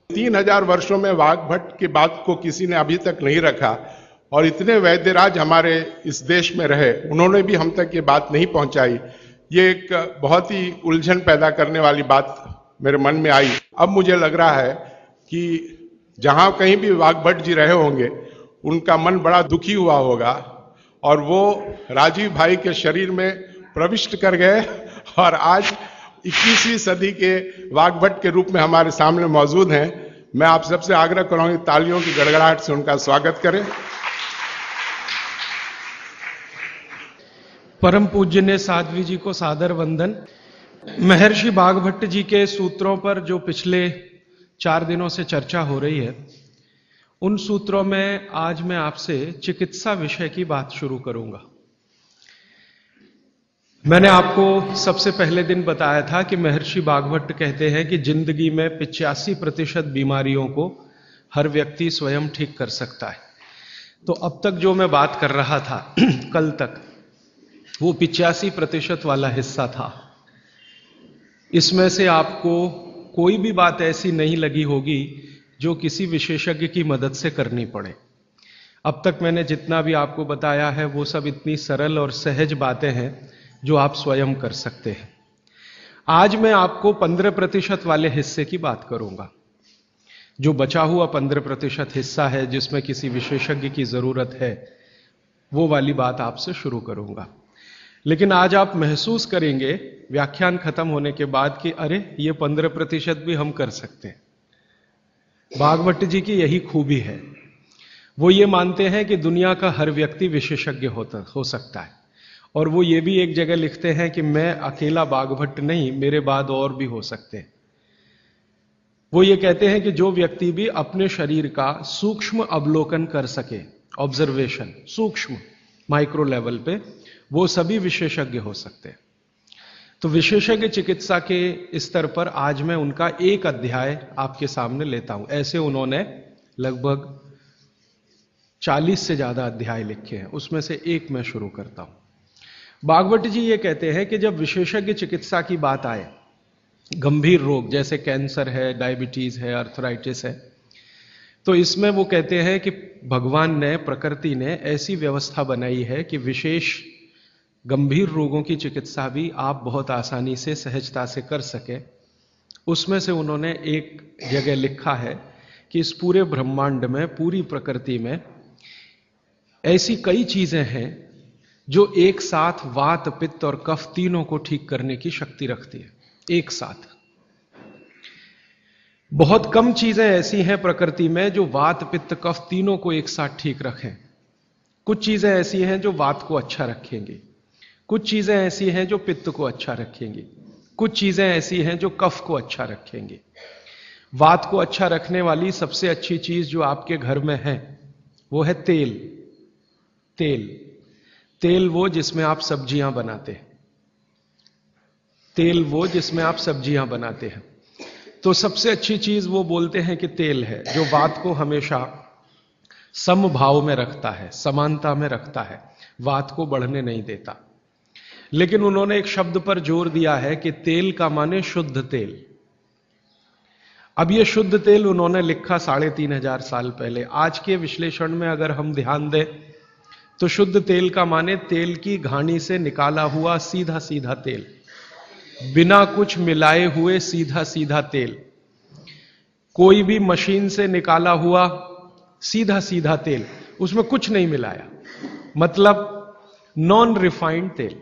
3000 वर्षों में वाग्भट की बात को किसी ने अभी तक नहीं रखा और इतने वैद्यराज हमारे इस देश में रहे, उन्होंने भी हम तक ये बात नहीं पहुंचाई। ये एक बहुत ही उलझन पैदा करने वाली बात मेरे मन में आई। अब मुझे लग रहा है कि जहां कहीं भी वाग्भट जी रहे होंगे, उनका मन बड़ा दुखी हुआ होगा और वो राजीव भाई के शरीर में प्रविष्ट कर गए और आज 21वीं सदी के वाग्भट के रूप में हमारे सामने मौजूद हैं। मैं आप सबसे आग्रह करूंगा तालियों की गड़गड़ाहट से उनका स्वागत करें। परम पूज्य साध्वी जी को सादर वंदन। महर्षि वाग्भट जी के सूत्रों पर जो पिछले 4 दिनों से चर्चा हो रही है, उन सूत्रों में आज मैं आपसे चिकित्सा विषय की बात शुरू करूंगा। मैंने आपको सबसे पहले दिन बताया था कि महर्षि वाग्भट कहते हैं कि जिंदगी में 85% बीमारियों को हर व्यक्ति स्वयं ठीक कर सकता है। तो अब तक जो मैं बात कर रहा था कल तक, वो 85% वाला हिस्सा था। इसमें से आपको कोई भी बात ऐसी नहीं लगी होगी जो किसी विशेषज्ञ की मदद से करनी पड़े। अब तक मैंने जितना भी आपको बताया है वो सब इतनी सरल और सहज बातें हैं जो आप स्वयं कर सकते हैं। आज मैं आपको 15% वाले हिस्से की बात करूंगा। जो बचा हुआ 15% हिस्सा है जिसमें किसी विशेषज्ञ की जरूरत है, वो वाली बात आपसे शुरू करूंगा। लेकिन आज आप महसूस करेंगे व्याख्यान खत्म होने के बाद कि अरे ये 15% भी हम कर सकते हैं। वाग्भट जी की यही खूबी है, वो ये मानते हैं कि दुनिया का हर व्यक्ति विशेषज्ञ हो सकता है। और वो ये भी एक जगह लिखते हैं कि मैं अकेला वाग्भट नहीं, मेरे बाद और भी हो सकते हैं। वो ये कहते हैं कि जो व्यक्ति भी अपने शरीर का सूक्ष्म अवलोकन कर सके, ऑब्जर्वेशन सूक्ष्म माइक्रो लेवल पे, वो सभी विशेषज्ञ हो सकते हैं। तो विशेषज्ञ चिकित्सा के स्तर पर आज मैं उनका एक अध्याय आपके सामने लेता हूं। ऐसे उन्होंने लगभग 40 से ज्यादा अध्याय लिखे हैं, उसमें से एक मैं शुरू करता हूं। वाग्भट जी ये कहते हैं कि जब विशेषज्ञ चिकित्सा की बात आए, गंभीर रोग जैसे कैंसर है, डायबिटीज है, अर्थराइटिस है, तो इसमें वो कहते हैं कि भगवान ने, प्रकृति ने ऐसी व्यवस्था बनाई है कि विशेष गंभीर रोगों की चिकित्सा भी आप बहुत आसानी से, सहजता से कर सके। उसमें से उन्होंने एक जगह लिखा है कि इस पूरे ब्रह्मांड में, पूरी प्रकृति में ऐसी कई चीजें हैं जो एक साथ वात, पित्त और कफ तीनों को ठीक करने की शक्ति रखती है। एक साथ बहुत कम चीजें ऐसी हैं प्रकृति में जो वात, पित्त, कफ तीनों को एक साथ ठीक रखें। कुछ चीजें ऐसी हैं जो वात को अच्छा रखेंगी, कुछ चीजें ऐसी हैं जो पित्त को अच्छा रखेंगी, कुछ चीजें ऐसी हैं जो कफ को अच्छा रखेंगी। वात को अच्छा रखने वाली सबसे अच्छी चीज जो आपके घर में है वो है तेल। तेल तेल वो जिसमें आप सब्जियां बनाते हैं, तेल वो जिसमें आप सब्जियां बनाते हैं। तो सबसे अच्छी चीज वो बोलते हैं कि तेल है, जो वात को हमेशा समभाव में रखता है, समानता में रखता है, वात को बढ़ने नहीं देता। लेकिन उन्होंने एक शब्द पर जोर दिया है कि तेल का माने शुद्ध तेल। अब ये शुद्ध तेल उन्होंने लिखा 3500 साल पहले। आज के विश्लेषण में अगर हम ध्यान दें तो शुद्ध तेल का माने तेल की घानी से निकाला हुआ सीधा सीधा तेल, बिना कुछ मिलाए हुए सीधा सीधा तेल, कोई भी मशीन से निकाला हुआ सीधा सीधा तेल, उसमें कुछ नहीं मिलाया, मतलब नॉन रिफाइंड तेल।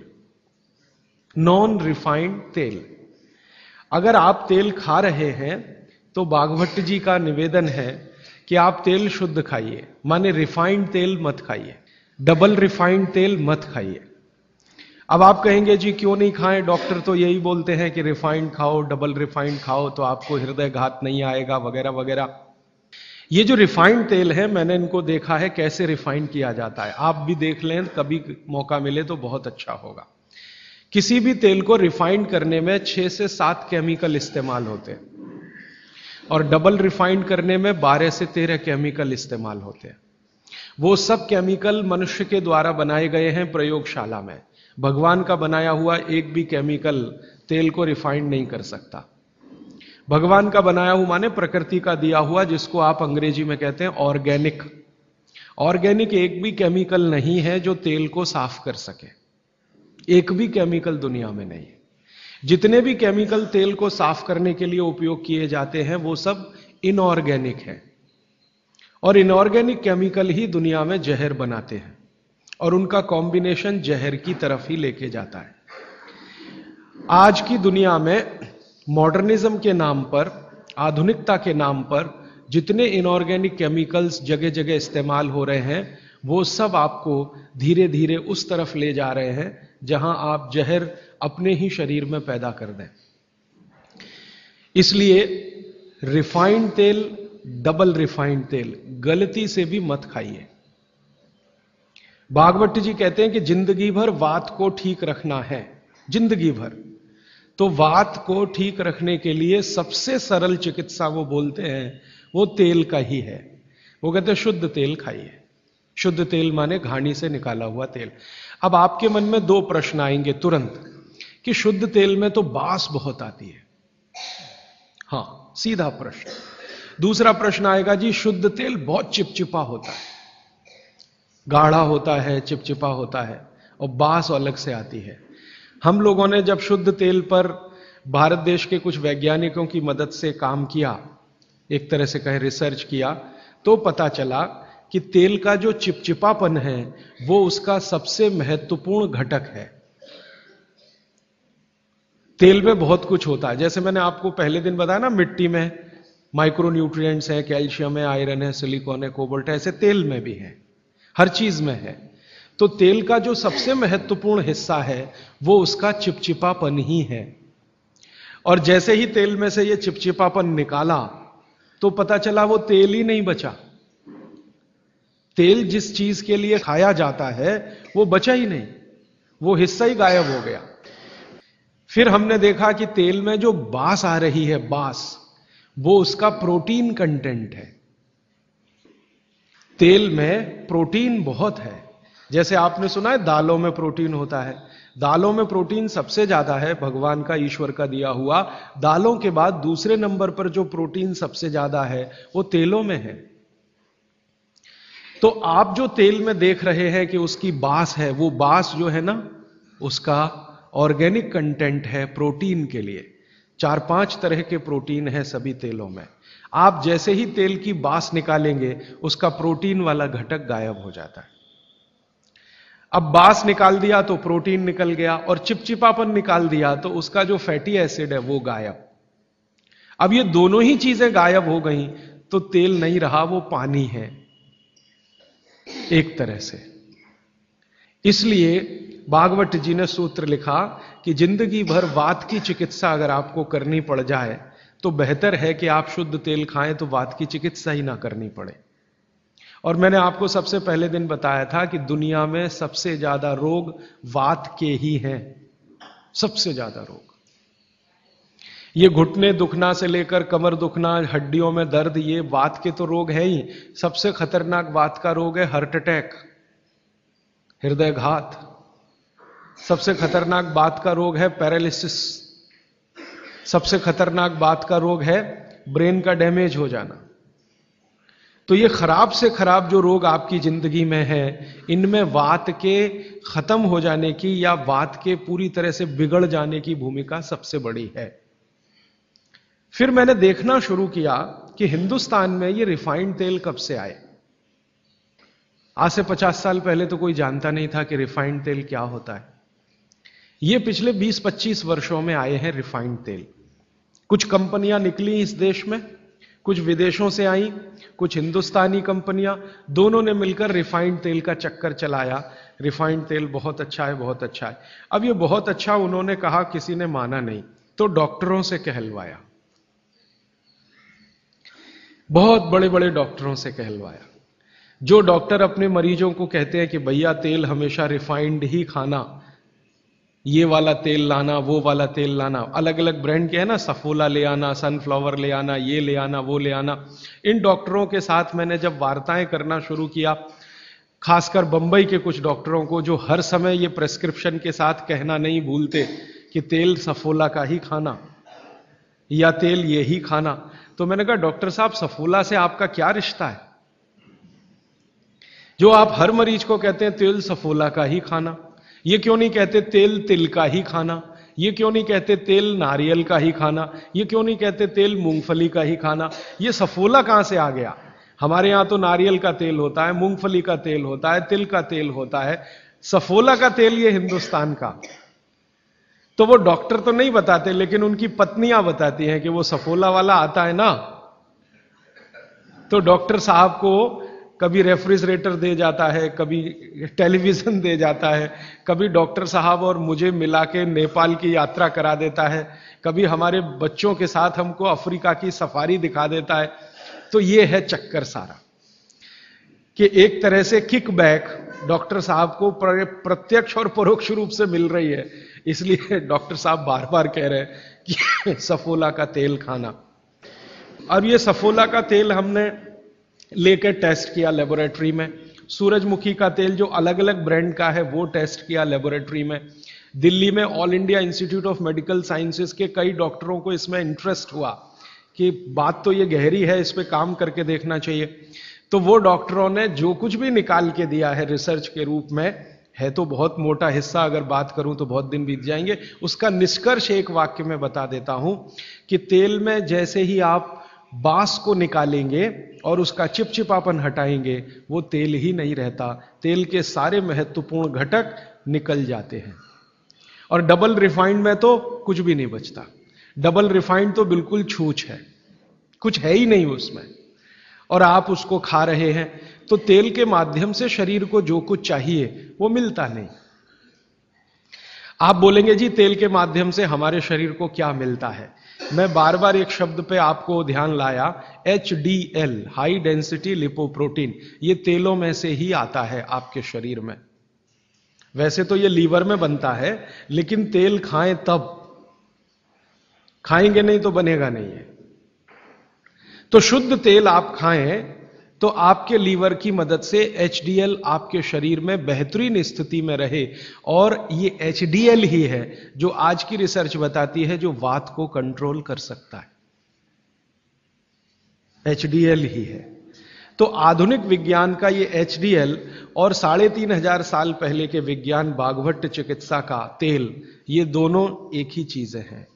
नॉन रिफाइंड तेल। अगर आप तेल खा रहे हैं तो वाग्भट जी का निवेदन है कि आप तेल शुद्ध खाइए, माने रिफाइंड तेल मत खाइए, डबल रिफाइंड तेल मत खाइए। अब आप कहेंगे जी क्यों नहीं खाएं, डॉक्टर तो यही बोलते हैं कि रिफाइंड खाओ, डबल रिफाइंड खाओ तो आपको हृदय घात नहीं आएगा, वगैरह वगैरह। ये जो रिफाइंड तेल है, मैंने इनको देखा है कैसे रिफाइंड किया जाता है। आप भी देख लें, कभी मौका मिले तो बहुत अच्छा होगा। किसी भी तेल को रिफाइंड करने में 6 से 7 केमिकल इस्तेमाल होते हैं और डबल रिफाइंड करने में 12 से 13 केमिकल इस्तेमाल होते हैं। वो सब केमिकल मनुष्य के द्वारा बनाए गए हैं प्रयोगशाला में। भगवान का बनाया हुआ एक भी केमिकल तेल को रिफाइंड नहीं कर सकता। भगवान का बनाया हुआ माने प्रकृति का दिया हुआ, जिसको आप अंग्रेजी में कहते हैं ऑर्गेनिक। ऑर्गेनिक एक भी केमिकल नहीं है जो तेल को साफ कर सके, एक भी केमिकल दुनिया में नहीं है। जितने भी केमिकल तेल को साफ करने के लिए उपयोग किए जाते हैं वो सब इनऑर्गेनिक है, और इनऑर्गेनिक केमिकल ही दुनिया में जहर बनाते हैं, और उनका कॉम्बिनेशन जहर की तरफ ही लेके जाता है। आज की दुनिया में मॉडर्निज्म के नाम पर, आधुनिकता के नाम पर जितने इनऑर्गेनिक केमिकल्स जगह जगह इस्तेमाल हो रहे हैं, वो सब आपको धीरे धीरे उस तरफ ले जा रहे हैं जहां आप जहर अपने ही शरीर में पैदा कर दें। इसलिए रिफाइंड तेल, डबल रिफाइंड तेल गलती से भी मत खाइए। भागवत जी कहते हैं कि जिंदगी भर वात को ठीक रखना है, जिंदगी भर। तो वात को ठीक रखने के लिए सबसे सरल चिकित्सा वो बोलते हैं वो तेल का ही है। वो कहते हैं शुद्ध तेल खाइए। शुद्ध तेल माने घानी से निकाला हुआ तेल। अब आपके मन में दो प्रश्न आएंगे तुरंत कि शुद्ध तेल में तो बास बहुत आती है। हां, सीधा प्रश्न। दूसरा प्रश्न आएगा जी शुद्ध तेल बहुत चिपचिपा होता है, गाढ़ा होता है, चिपचिपा होता है, और बास अलग से आती है। हम लोगों ने जब शुद्ध तेल पर भारत देश के कुछ वैज्ञानिकों की मदद से काम किया, एक तरह से कहें रिसर्च किया, तो पता चला कि तेल का जो चिपचिपापन है वो उसका सबसे महत्वपूर्ण घटक है। तेल में बहुत कुछ होता है, जैसे मैंने आपको पहले दिन बताया ना, मिट्टी में माइक्रो न्यूट्रिएंट्स है, कैल्शियम है, आयरन है, सिलिकॉन है, कोबाल्ट है, ऐसे तेल में भी है, हर चीज में है। तो तेल का जो सबसे महत्वपूर्ण हिस्सा है वो उसका चिपचिपापन ही है। और जैसे ही तेल में से ये चिपचिपापन निकाला तो पता चला वो तेल ही नहीं बचा। तेल जिस चीज के लिए खाया जाता है वो बचा ही नहीं, वो हिस्सा ही गायब हो गया। फिर हमने देखा कि तेल में जो बास आ रही है, बास, वो उसका प्रोटीन कंटेंट है। तेल में प्रोटीन बहुत है। जैसे आपने सुना है दालों में प्रोटीन होता है, दालों में प्रोटीन सबसे ज्यादा है, भगवान का, ईश्वर का दिया हुआ। दालों के बाद दूसरे नंबर पर जो प्रोटीन सबसे ज्यादा है वो तेलों में है। तो आप जो तेल में देख रहे हैं कि उसकी बास है, वो बास जो है ना, उसका ऑर्गेनिक कंटेंट है प्रोटीन के लिए। 4-5 तरह के प्रोटीन है सभी तेलों में। आप जैसे ही तेल की बास निकालेंगे उसका प्रोटीन वाला घटक गायब हो जाता है। अब बास निकाल दिया तो प्रोटीन निकल गया, और चिपचिपापन निकाल दिया तो उसका जो फैटी एसिड है वो गायब। अब ये दोनों ही चीजें गायब हो गई तो तेल नहीं रहा, वो पानी है एक तरह से। इसलिए भागवत जी ने सूत्र लिखा कि जिंदगी भर वात की चिकित्सा अगर आपको करनी पड़ जाए तो बेहतर है कि आप शुद्ध तेल खाएं तो वात की चिकित्सा ही ना करनी पड़े। और मैंने आपको सबसे पहले दिन बताया था कि दुनिया में सबसे ज्यादा रोग वात के ही हैं, सबसे ज्यादा रोग। ये घुटने दुखना से लेकर कमर दुखना, हड्डियों में दर्द, ये वात के तो रोग है ही। सबसे खतरनाक वात का रोग है हार्ट अटैक, हृदयघात। सबसे खतरनाक बात का रोग है पैरालिसिस। सबसे खतरनाक बात का रोग है ब्रेन का डैमेज हो जाना। तो ये खराब से खराब जो रोग आपकी जिंदगी में है, इनमें वात के खत्म हो जाने की या वात के पूरी तरह से बिगड़ जाने की भूमिका सबसे बड़ी है। फिर मैंने देखना शुरू किया कि हिंदुस्तान में ये रिफाइंड तेल कब से आए। आज से 50 साल पहले तो कोई जानता नहीं था कि रिफाइंड तेल क्या होता है। ये पिछले 20-25 वर्षों में आए हैं रिफाइंड तेल। कुछ कंपनियां निकली इस देश में, कुछ विदेशों से आई, कुछ हिंदुस्तानी कंपनियां, दोनों ने मिलकर रिफाइंड तेल का चक्कर चलाया। रिफाइंड तेल बहुत अच्छा है, बहुत अच्छा है। अब ये बहुत अच्छा उन्होंने कहा, किसी ने माना नहीं, तो डॉक्टरों से कहलवाया, बहुत बड़े बड़े डॉक्टरों से कहलवाया। जो डॉक्टर अपने मरीजों को कहते हैं कि भैया तेल हमेशा रिफाइंड ही खाना, ये वाला तेल लाना, वो वाला तेल लाना, अलग अलग ब्रांड के है ना, सफोला ले आना, सनफ्लावर ले आना, ये ले आना, वो ले आना। इन डॉक्टरों के साथ मैंने जब वार्ताएं करना शुरू किया, खासकर बंबई के कुछ डॉक्टरों को जो हर समय ये प्रेस्क्रिप्शन के साथ कहना नहीं भूलते कि तेल सफोला का ही खाना, या तेल ये ही खाना। तो मैंने कहा डॉक्टर साहब सफोला से आपका क्या रिश्ता है, जो आप हर मरीज को कहते हैं तेल सफोला का ही खाना? ये क्यों नहीं कहते तेल तिल का ही खाना? ये क्यों नहीं कहते तेल नारियल का ही खाना? ये क्यों नहीं कहते तेल मूंगफली का ही खाना? ये सफोला कहां से आ गया? हमारे यहां तो नारियल का तेल होता है, मूंगफली का तेल होता है, तिल का तेल होता है, सफोला का तेल ये हिंदुस्तान का। तो वो डॉक्टर तो नहीं बताते, लेकिन उनकी पत्नियां बताती हैं कि वो सफोला वाला आता है ना, तो डॉक्टर साहब को कभी रेफ्रिजरेटर दे जाता है, कभी टेलीविजन दे जाता है, कभी डॉक्टर साहब और मुझे मिला के नेपाल की यात्रा करा देता है, कभी हमारे बच्चों के साथ हमको अफ्रीका की सफारी दिखा देता है। तो ये है चक्कर सारा, कि एक तरह से किकबैक डॉक्टर साहब को प्रत्यक्ष और परोक्ष रूप से मिल रही है, इसलिए डॉक्टर साहब बार बार कह रहे हैं कि सफोला का तेल खाना। अब ये सफोला का तेल हमने लेकर टेस्ट किया लेबोरेटरी में, सूरजमुखी का तेल जो अलग अलग ब्रांड का है वो टेस्ट किया लेबोरेटरी में। दिल्ली में all India institute of medical sciences के कई डॉक्टरों को इसमें इंटरेस्ट हुआ कि बात तो ये गहरी है, इस पे काम करके देखना चाहिए। तो वो डॉक्टरों ने जो कुछ भी निकाल के दिया है रिसर्च के रूप में, है तो बहुत मोटा हिस्सा, अगर बात करूं तो बहुत दिन बीत जाएंगे, उसका निष्कर्ष एक वाक्य में बता देता हूं कि तेल में जैसे ही आप बांस को निकालेंगे और उसका चिपचिपापन हटाएंगे, वो तेल ही नहीं रहता, तेल के सारे महत्वपूर्ण घटक निकल जाते हैं। और डबल रिफाइंड में तो कुछ भी नहीं बचता, डबल रिफाइंड तो बिल्कुल छूछ है, कुछ है ही नहीं उसमें, और आप उसको खा रहे हैं। तो तेल के माध्यम से शरीर को जो कुछ चाहिए वो मिलता नहीं। आप बोलेंगे जी तेल के माध्यम से हमारे शरीर को क्या मिलता है? मैं बार बार एक शब्द पे आपको ध्यान लाया, HDL, हाई डेंसिटी लिपोप्रोटीन, ये तेलों में से ही आता है आपके शरीर में। वैसे तो ये लीवर में बनता है, लेकिन तेल खाएं तब, खाएंगे नहीं तो बनेगा नहीं है। तो शुद्ध तेल आप खाएं तो आपके लीवर की मदद से HDL आपके शरीर में बेहतरीन स्थिति में रहे, और ये HDL ही है जो आज की रिसर्च बताती है जो वात को कंट्रोल कर सकता है, HDL ही है। तो आधुनिक विज्ञान का ये HDL और 3500 साल पहले के विज्ञान बाघभट्ट चिकित्सा का तेल, ये दोनों एक ही चीजें हैं।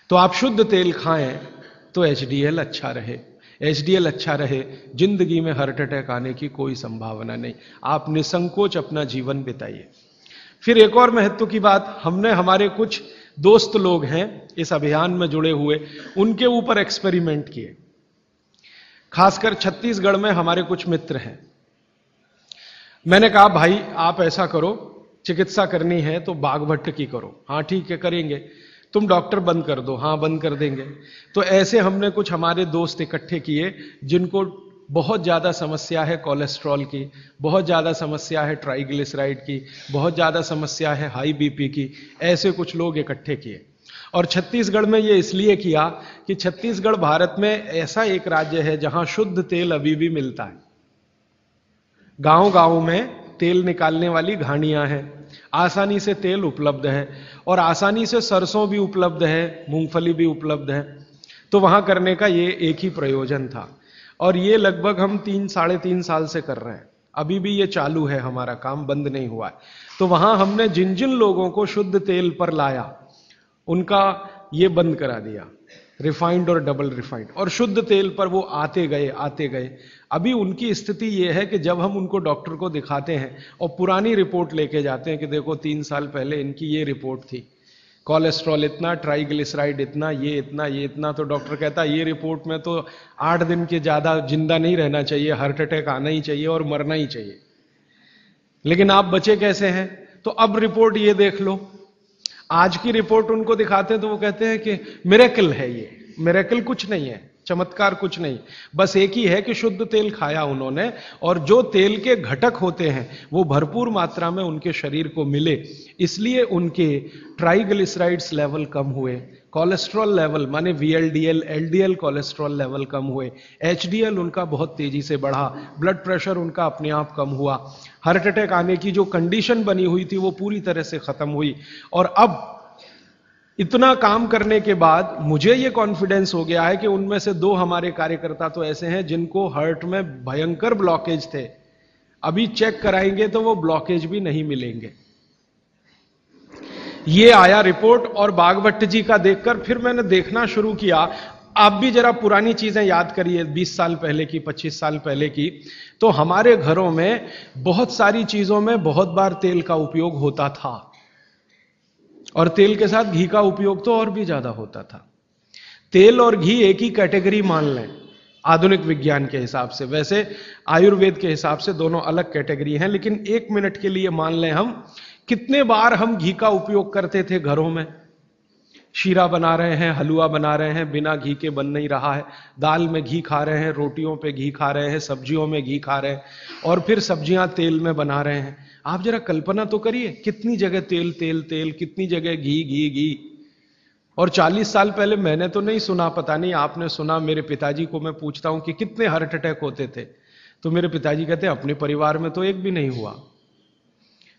तो आप शुद्ध तेल खाएं तो HDL अच्छा रहे, HDL अच्छा रहे, जिंदगी में हार्ट अटैक आने की कोई संभावना नहीं, आप निसंकोच अपना जीवन बिताइए। फिर एक और महत्व की बात, हमने हमारे कुछ दोस्त लोग हैं इस अभियान में जुड़े हुए, उनके ऊपर एक्सपेरिमेंट किए। खासकर छत्तीसगढ़ में हमारे कुछ मित्र हैं। मैंने कहा भाई आप ऐसा करो, चिकित्सा करनी है तो बाघभट्ट की करो। हाँ ठीक है करेंगे। तुम डॉक्टर बंद कर दो। हाँ बंद कर देंगे। तो ऐसे हमने कुछ हमारे दोस्त इकट्ठे किए जिनको बहुत ज्यादा समस्या है कोलेस्ट्रॉल की, बहुत ज्यादा समस्या है ट्राइग्लिसराइड की, बहुत ज्यादा समस्या है हाई बीपी की। ऐसे कुछ लोग इकट्ठे किए और छत्तीसगढ़ में ये इसलिए किया कि छत्तीसगढ़ भारत में ऐसा एक राज्य है जहां शुद्ध तेल अभी भी मिलता है। गांव गांव में तेल निकालने वाली घानियां हैं, आसानी से तेल उपलब्ध है और आसानी से सरसों भी उपलब्ध है, मूंगफली भी उपलब्ध है। तो वहां करने का ये एक ही प्रयोजन था और ये लगभग हम 3-3.5 साल से कर रहे हैं। अभी भी ये चालू है, हमारा काम बंद नहीं हुआ है। तो वहां हमने जिन जिन लोगों को शुद्ध तेल पर लाया उनका ये बंद करा दिया, रिफाइंड और डबल रिफाइंड, और शुद्ध तेल पर वो आते गए। अभी उनकी स्थिति ये है कि जब हम उनको डॉक्टर को दिखाते हैं और पुरानी रिपोर्ट लेके जाते हैं कि देखो 3 साल पहले इनकी ये रिपोर्ट थी, कोलेस्ट्रॉल इतना, ट्राइग्लिसराइड इतना, ये इतना, तो डॉक्टर कहता है ये रिपोर्ट में तो 8 दिन के ज्यादा जिंदा नहीं रहना चाहिए, हार्ट अटैक आना ही चाहिए और मरना ही चाहिए, लेकिन आप बचे कैसे हैं? तो अब रिपोर्ट ये देख लो। आज की रिपोर्ट उनको दिखाते हैं तो वो कहते हैं कि मिरेकल है, ये मिरेकल कुछ नहीं है, चमत्कार कुछ नहीं, बस एक ही है कि शुद्ध तेल खाया उन्होंने और जो तेल के घटक होते हैं वो भरपूर मात्रा में उनके शरीर को मिले, इसलिए उनके ट्राइग्लिसराइड्स लेवल कम हुए, कोलेस्ट्रॉल लेवल माने VLDL, LDL कोलेस्ट्रॉल लेवल कम हुए, HDL उनका बहुत तेजी से बढ़ा, ब्लड प्रेशर उनका अपने आप कम हुआ, हार्ट अटैक आने की जो कंडीशन बनी हुई थी वो पूरी तरह से खत्म हुई। और अब इतना काम करने के बाद मुझे यह कॉन्फिडेंस हो गया है कि उनमें से 2 हमारे कार्यकर्ता तो ऐसे हैं जिनको हार्ट में भयंकर ब्लॉकेज थे, अभी चेक कराएंगे तो वो ब्लॉकेज भी नहीं मिलेंगे। ये आया रिपोर्ट, और बागभट्ट जी का देखकर फिर मैंने देखना शुरू किया। आप भी जरा पुरानी चीजें याद करिए, 20 साल पहले की, 25 साल पहले की, तो हमारे घरों में बहुत सारी चीजों में बहुत बार तेल का उपयोग होता था, और तेल के साथ घी का उपयोग तो और भी ज्यादा होता था। तेल और घी एक ही कैटेगरी मान लें आधुनिक विज्ञान के हिसाब से, वैसे आयुर्वेद के हिसाब से दोनों अलग कैटेगरी हैं, लेकिन 1 मिनट के लिए मान लें हम, कितने बार हम घी का उपयोग करते थे घरों में। शीरा बना रहे हैं, हलवा बना रहे हैं, बिना घी के बन नहीं रहा है, दाल में घी खा रहे हैं, रोटियों पे घी खा रहे हैं, सब्जियों में घी खा रहे हैं, और फिर सब्जियां तेल में बना रहे हैं। आप जरा कल्पना तो करिए, कितनी जगह तेल तेल तेल, कितनी जगह घी घी घी। और 40 साल पहले मैंने तो नहीं सुना, पता नहीं आपने सुना, मेरे पिताजी को मैं पूछता हूं कि कितने हार्ट अटैक होते थे, तो मेरे पिताजी कहते हैं अपने परिवार में तो एक भी नहीं हुआ।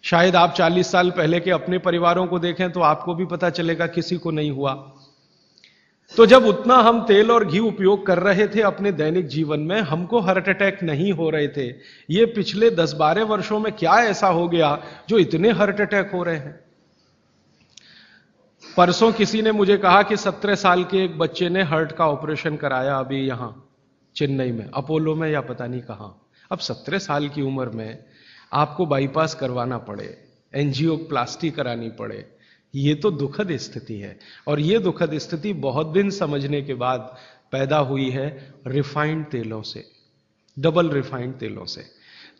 शायद आप 40 साल पहले के अपने परिवारों को देखें तो आपको भी पता चलेगा किसी को नहीं हुआ। तो जब उतना हम तेल और घी उपयोग कर रहे थे अपने दैनिक जीवन में, हमको हार्ट अटैक नहीं हो रहे थे। ये पिछले 10-12 वर्षों में क्या ऐसा हो गया जो इतने हार्ट अटैक हो रहे हैं। परसों किसी ने मुझे कहा कि 17 साल के एक बच्चे ने हार्ट का ऑपरेशन कराया अभी यहां चेन्नई में, अपोलो में या पता नहीं कहां। अब 17 साल की उम्र में आपको बाईपास करवाना पड़े, एंजियोप्लास्टी करानी पड़े, ये तो दुखद स्थिति है। और ये दुखद स्थिति बहुत दिन समझने के बाद पैदा हुई है रिफाइंड तेलों से, डबल रिफाइंड तेलों से।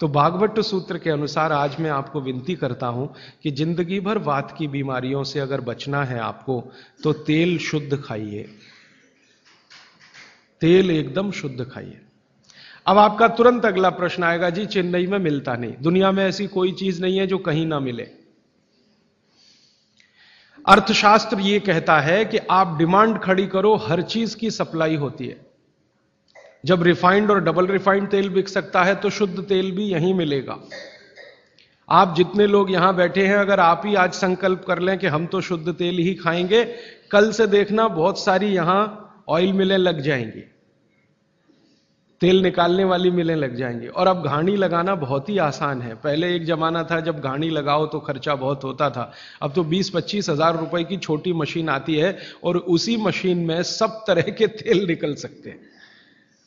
तो बागभट्ट सूत्र के अनुसार आज मैं आपको विनती करता हूं कि जिंदगी भर वात की बीमारियों से अगर बचना है आपको, तो तेल शुद्ध खाइए, तेल एकदम शुद्ध खाइए। अब आपका तुरंत अगला प्रश्न आएगा, जी चेन्नई में मिलता नहीं, दुनिया में ऐसी कोई चीज नहीं है जो कहीं ना मिले। अर्थशास्त्र यह कहता है कि आप डिमांड खड़ी करो, हर चीज की सप्लाई होती है। जब रिफाइंड और डबल रिफाइंड तेल बिक सकता है तो शुद्ध तेल भी यहीं मिलेगा। आप जितने लोग यहां बैठे हैं, अगर आप ही आज संकल्प कर लें कि हम तो शुद्ध तेल ही खाएंगे, कल से देखना बहुत सारी यहां ऑयल मिलें लग जाएंगी, तेल निकालने वाली मिलें लग जाएंगी। और अब घानी लगाना बहुत ही आसान है। पहले एक जमाना था जब घानी लगाओ तो खर्चा बहुत होता था, अब तो 20-25 हजार रुपए की छोटी मशीन आती है और उसी मशीन में सब तरह के तेल निकल सकते हैं।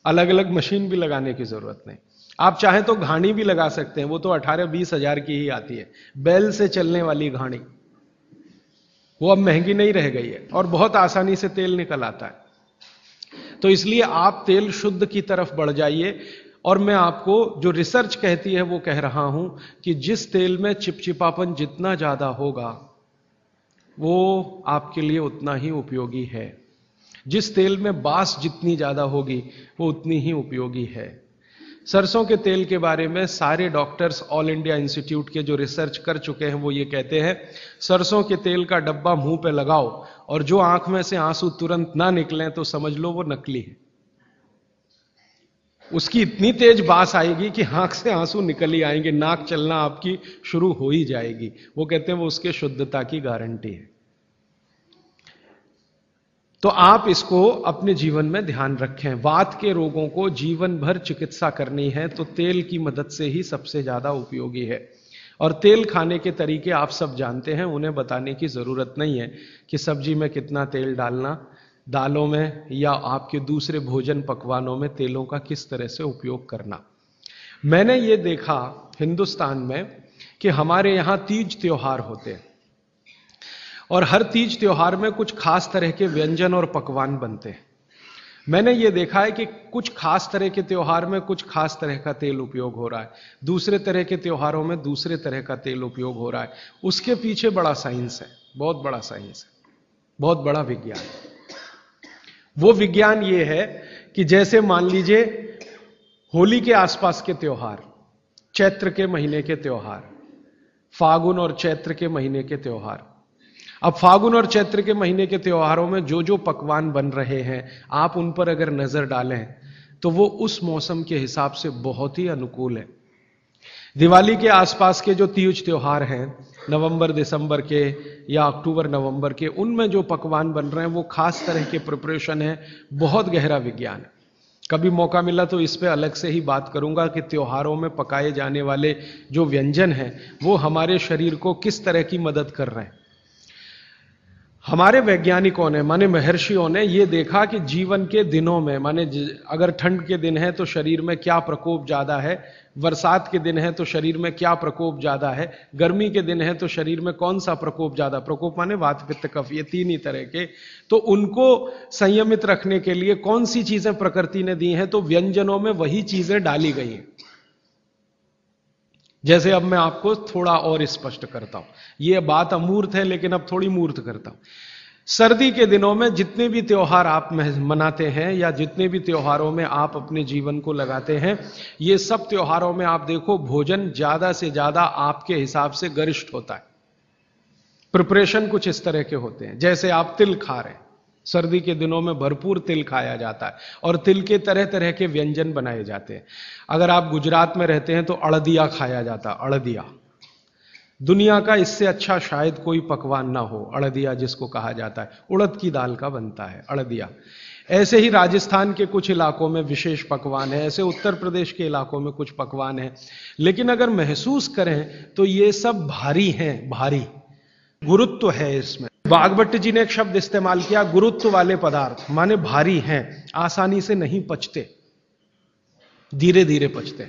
अलग अलग मशीन भी लगाने की जरूरत नहीं, आप चाहें तो घानी भी लगा सकते हैं, वो तो 18-20 हजार की ही आती है, बैल से चलने वाली घानी, वो अब महंगी नहीं रह गई है और बहुत आसानी से तेल निकल आता है। तो इसलिए आप तेल शुद्ध की तरफ बढ़ जाइए। और मैं आपको जो रिसर्च कहती है वो कह रहा हूं कि जिस तेल में चिपचिपापन जितना ज्यादा होगा वो आपके लिए उतना ही उपयोगी है, जिस तेल में बास जितनी ज्यादा होगी वो उतनी ही उपयोगी है। सरसों के तेल के बारे में सारे डॉक्टर्स ऑल इंडिया इंस्टीट्यूट के जो रिसर्च कर चुके हैं वो ये कहते हैं, सरसों के तेल का डब्बा मुंह पे लगाओ और जो आंख में से आंसू तुरंत ना निकलें तो समझ लो वो नकली है। उसकी इतनी तेज बास आएगी कि आंख से आंसू निकल ही आएंगे, नाक चलना आपकी शुरू हो ही जाएगी। वो कहते हैं वो उसके शुद्धता की गारंटी है। तो आप इसको अपने जीवन में ध्यान रखें। वात के रोगों को जीवन भर चिकित्सा करनी है तो तेल की मदद से ही सबसे ज्यादा उपयोगी है। और तेल खाने के तरीके आप सब जानते हैं, उन्हें बताने की जरूरत नहीं है कि सब्जी में कितना तेल डालना, दालों में या आपके दूसरे भोजन पकवानों में तेलों का किस तरह से उपयोग करना। मैंने ये देखा हिंदुस्तान में कि हमारे यहां तीज त्योहार होते हैं और हर तीज त्योहार में कुछ खास तरह के व्यंजन और पकवान बनते हैं। मैंने ये देखा है कि कुछ खास तरह के त्योहार में कुछ खास तरह का तेल उपयोग हो रहा है, दूसरे तरह के त्योहारों में दूसरे तरह का तेल उपयोग हो रहा है। उसके पीछे बड़ा साइंस है, बहुत बड़ा साइंस है, बहुत बड़ा विज्ञान है। वो विज्ञान ये है कि जैसे मान लीजिए होली के आसपास के त्योहार, चैत्र के महीने के त्योहार, फागुन और चैत्र के महीने के त्योहार। अब फागुन और चैत्र के महीने के त्योहारों में जो जो पकवान बन रहे हैं, आप उन पर अगर नजर डालें तो वो उस मौसम के हिसाब से बहुत ही अनुकूल है। दिवाली के आसपास के जो तीज त्योहार हैं, नवंबर दिसंबर के या अक्टूबर नवंबर के, उनमें जो पकवान बन रहे हैं वो खास तरह के प्रिपरेशन है, बहुत गहरा विज्ञान है। कभी मौका मिला तो इस पे अलग से ही बात करूंगा कि त्योहारों में पकाए जाने वाले जो व्यंजन हैं वो हमारे शरीर को किस तरह की मदद कर रहे हैं। हमारे वैज्ञानिकों ने, माने महर्षियों ने, ये देखा कि जीवन के दिनों में, माने अगर ठंड के दिन है तो शरीर में क्या प्रकोप ज्यादा है, बरसात के दिन है तो शरीर में क्या प्रकोप ज्यादा है, गर्मी के दिन है तो शरीर में कौन सा प्रकोप ज्यादा, प्रकोप माने वात पित्त कफ, ये तीन ही तरह के, तो उनको संयमित रखने के लिए कौन सी चीजें प्रकृति ने दी हैं, तो व्यंजनों में वही चीजें डाली गई हैं। जैसे अब मैं आपको थोड़ा और स्पष्ट करता हूं, यह बात अमूर्त है लेकिन अब थोड़ी मूर्त करता हूं। सर्दी के दिनों में जितने भी त्योहार आप मनाते हैं या जितने भी त्योहारों में आप अपने जीवन को लगाते हैं, ये सब त्योहारों में आप देखो भोजन ज्यादा से ज्यादा आपके हिसाब से गरिष्ठ होता है। प्रिपरेशन कुछ इस तरह के होते हैं, जैसे आप तिल खा रहे हैं, सर्दी के दिनों में भरपूर तिल खाया जाता है और तिल के तरह तरह के व्यंजन बनाए जाते हैं। अगर आप गुजरात में रहते हैं तो अड़दिया खाया जाता है, अड़दिया। दुनिया का इससे अच्छा शायद कोई पकवान ना हो, अड़दिया जिसको कहा जाता है, उड़द की दाल का बनता है अड़दिया। ऐसे ही राजस्थान के कुछ इलाकों में विशेष पकवान है, ऐसे उत्तर प्रदेश के इलाकों में कुछ पकवान है। लेकिन अगर महसूस करें तो ये सब भारी हैं, भारी गुरुत्व है इसमें। वाघभट्ट जी ने एक शब्द इस्तेमाल किया, गुरुत्व वाले पदार्थ, माने भारी हैं, आसानी से नहीं पचते, धीरे धीरे पचते।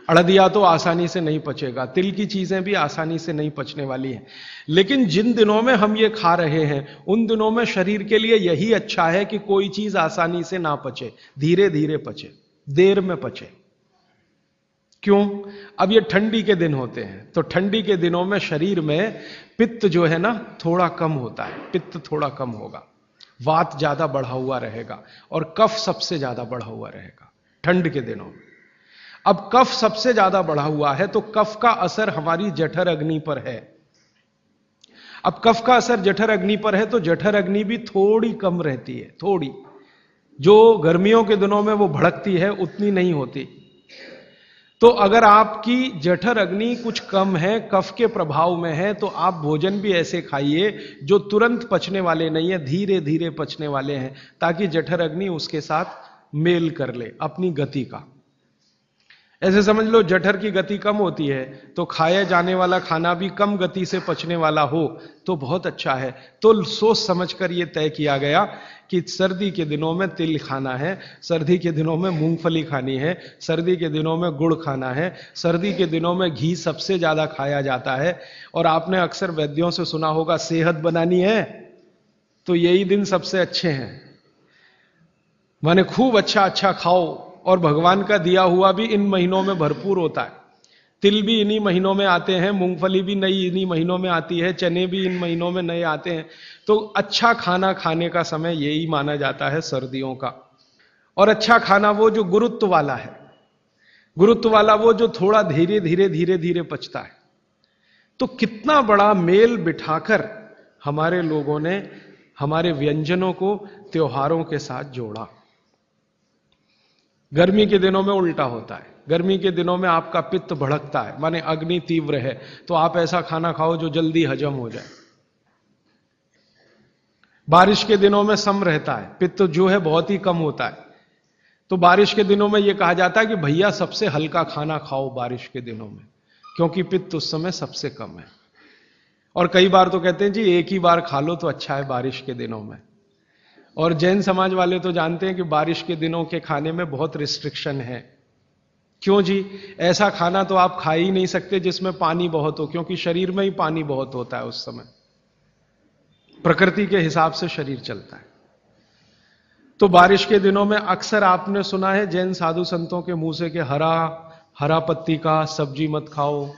अड़दिया तो आसानी से नहीं पचेगा, तिल की चीजें भी आसानी से नहीं पचने वाली हैं। लेकिन जिन दिनों में हम ये खा रहे हैं उन दिनों में शरीर के लिए यही अच्छा है कि कोई चीज आसानी से ना पचे, धीरे धीरे पचे, देर में पचे। क्यों? अब ये ठंडी के दिन होते हैं, तो ठंडी के दिनों में शरीर में पित्त जो है ना थोड़ा कम होता है, पित्त थोड़ा कम होगा, वात ज्यादा बढ़ा हुआ रहेगा और कफ सबसे ज्यादा बढ़ा हुआ रहेगा ठंड के दिनों में। अब कफ सबसे ज्यादा बढ़ा हुआ है तो कफ का असर हमारी जठर अग्नि पर है। अब कफ का असर जठर अग्नि पर है तो जठर अग्नि भी थोड़ी कम रहती है, थोड़ी, जो गर्मियों के दिनों में वो भड़कती है उतनी नहीं होती। तो अगर आपकी जठर अग्नि कुछ कम है, कफ के प्रभाव में है, तो आप भोजन भी ऐसे खाइए जो तुरंत पचने वाले नहीं है, धीरे धीरे पचने वाले हैं, ताकि जठर अग्नि उसके साथ मेल कर ले अपनी गति का। ऐसे समझ लो जठर की गति कम होती है तो खाया जाने वाला खाना भी कम गति से पचने वाला हो तो बहुत अच्छा है। तो सोच समझकर यह तय किया गया कि सर्दी के दिनों में तिल खाना है, सर्दी के दिनों में मूंगफली खानी है, सर्दी के दिनों में गुड़ खाना है, सर्दी के दिनों में घी सबसे ज्यादा खाया जाता है। और आपने अक्सर वैद्यों से सुना होगा सेहत बनानी है तो यही दिन सबसे अच्छे हैं, माने खूब अच्छा अच्छा खाओ। और भगवान का दिया हुआ भी इन महीनों में भरपूर होता है, तिल भी इन्हीं महीनों में आते हैं, मूंगफली भी नई इन्हीं महीनों में आती है, चने भी इन महीनों में नए आते हैं। तो अच्छा खाना खाने का समय यही माना जाता है सर्दियों का। और अच्छा खाना वो जो गुरुत्व वाला है, गुरुत्व वाला वो जो थोड़ा धीरे धीरे धीरे धीरे पचता है। तो कितना बड़ा मेल बिठाकर हमारे लोगों ने हमारे व्यंजनों को त्योहारों के साथ जोड़ा। गर्मी के दिनों में उल्टा होता है, गर्मी के दिनों में आपका पित्त भड़कता है, माने अग्नि तीव्र है, तो आप ऐसा खाना खाओ जो जल्दी हजम हो जाए। बारिश के दिनों में सम रहता है, पित्त जो है बहुत ही कम होता है, तो बारिश के दिनों में यह कहा जाता है कि भैया सबसे हल्का खाना खाओ बारिश के दिनों में, क्योंकि पित्त उस समय सबसे कम है। और कई बार तो कहते हैं जी एक ही बार खा लो तो अच्छा है बारिश के दिनों में। और जैन समाज वाले तो जानते हैं कि बारिश के दिनों के खाने में बहुत रिस्ट्रिक्शन है। क्यों जी? ऐसा खाना तो आप खा ही नहीं सकते जिसमें पानी बहुत हो, क्योंकि शरीर में ही पानी बहुत होता है उस समय, प्रकृति के हिसाब से शरीर चलता है। तो बारिश के दिनों में अक्सर आपने सुना है जैन साधु संतों के मुंह से कि हरा पत्ती का सब्जी मत खाओ,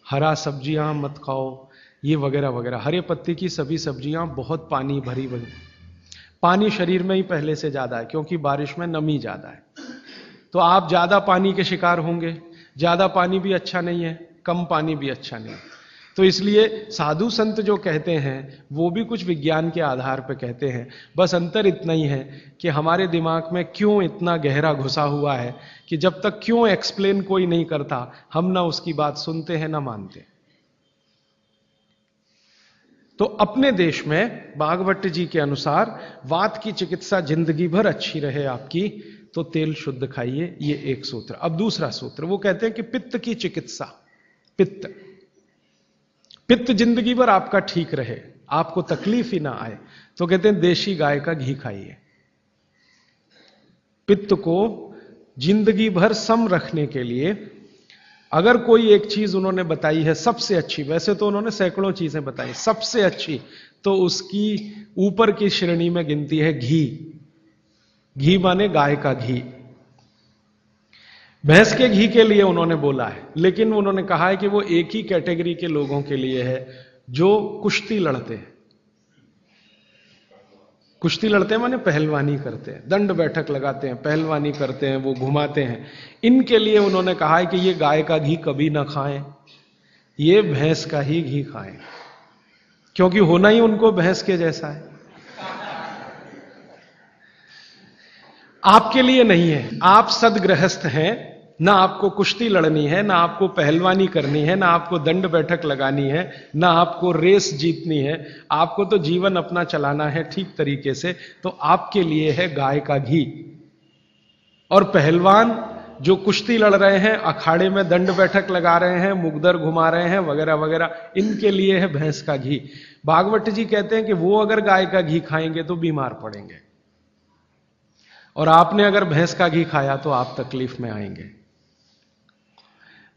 हरा सब्जियां मत खाओ, ये वगैरह वगैरह। हरे पत्ती की सभी सब्जियां बहुत पानी भरी भरी, पानी शरीर में ही पहले से ज्यादा है क्योंकि बारिश में नमी ज्यादा है, तो आप ज्यादा पानी के शिकार होंगे। ज्यादा पानी भी अच्छा नहीं है, कम पानी भी अच्छा नहीं है। तो इसलिए साधु संत जो कहते हैं वो भी कुछ विज्ञान के आधार पर कहते हैं। बस अंतर इतना ही है कि हमारे दिमाग में क्यों इतना गहरा घुसा हुआ है कि जब तक क्यों एक्सप्लेन कोई नहीं करता हम ना उसकी बात सुनते हैं ना मानते। तो अपने देश में भागवत जी के अनुसार वात की चिकित्सा जिंदगी भर अच्छी रहे आपकी तो तेल शुद्ध खाइए, ये एक सूत्र। अब दूसरा सूत्र वो कहते हैं कि पित्त की चिकित्सा, पित्त जिंदगी भर आपका ठीक रहे, आपको तकलीफ ही ना आए, तो कहते हैं देशी गाय का घी खाइए। पित्त को जिंदगी भर सम रखने के लिए अगर कोई एक चीज उन्होंने बताई है सबसे अच्छी, वैसे तो उन्होंने सैकड़ों चीजें बताई, सबसे अच्छी तो उसकी ऊपर की श्रेणी में गिनती है घी। घी माने गाय का घी। भैंस के घी के लिए उन्होंने बोला है, लेकिन उन्होंने कहा है कि वो एक ही कैटेगरी के लोगों के लिए है जो कुश्ती लड़ते हैं। कुश्ती लड़ते हैं माने पहलवानी करते हैं, दंड बैठक लगाते हैं, पहलवानी करते हैं, वो घुमाते हैं। इनके लिए उन्होंने कहा है कि ये गाय का घी कभी ना खाएं, ये भैंस का ही घी खाएं, क्योंकि होना ही उनको भैंस के जैसा है। आपके लिए नहीं है, आप सदगृहस्थ हैं, ना आपको कुश्ती लड़नी है, ना आपको पहलवानी करनी है, ना आपको दंड बैठक लगानी है, ना आपको रेस जीतनी है, आपको तो जीवन अपना चलाना है ठीक तरीके से। तो आपके लिए है गाय का घी। और पहलवान जो कुश्ती लड़ रहे हैं, अखाड़े में दंड बैठक लगा रहे हैं, मुगदर घुमा रहे हैं वगैरह वगैरह, इनके लिए है भैंस का घी। भागवत जी कहते हैं कि वो अगर गाय का घी खाएंगे तो बीमार पड़ेंगे, और आपने अगर भैंस का घी खाया तो आप तकलीफ में आएंगे।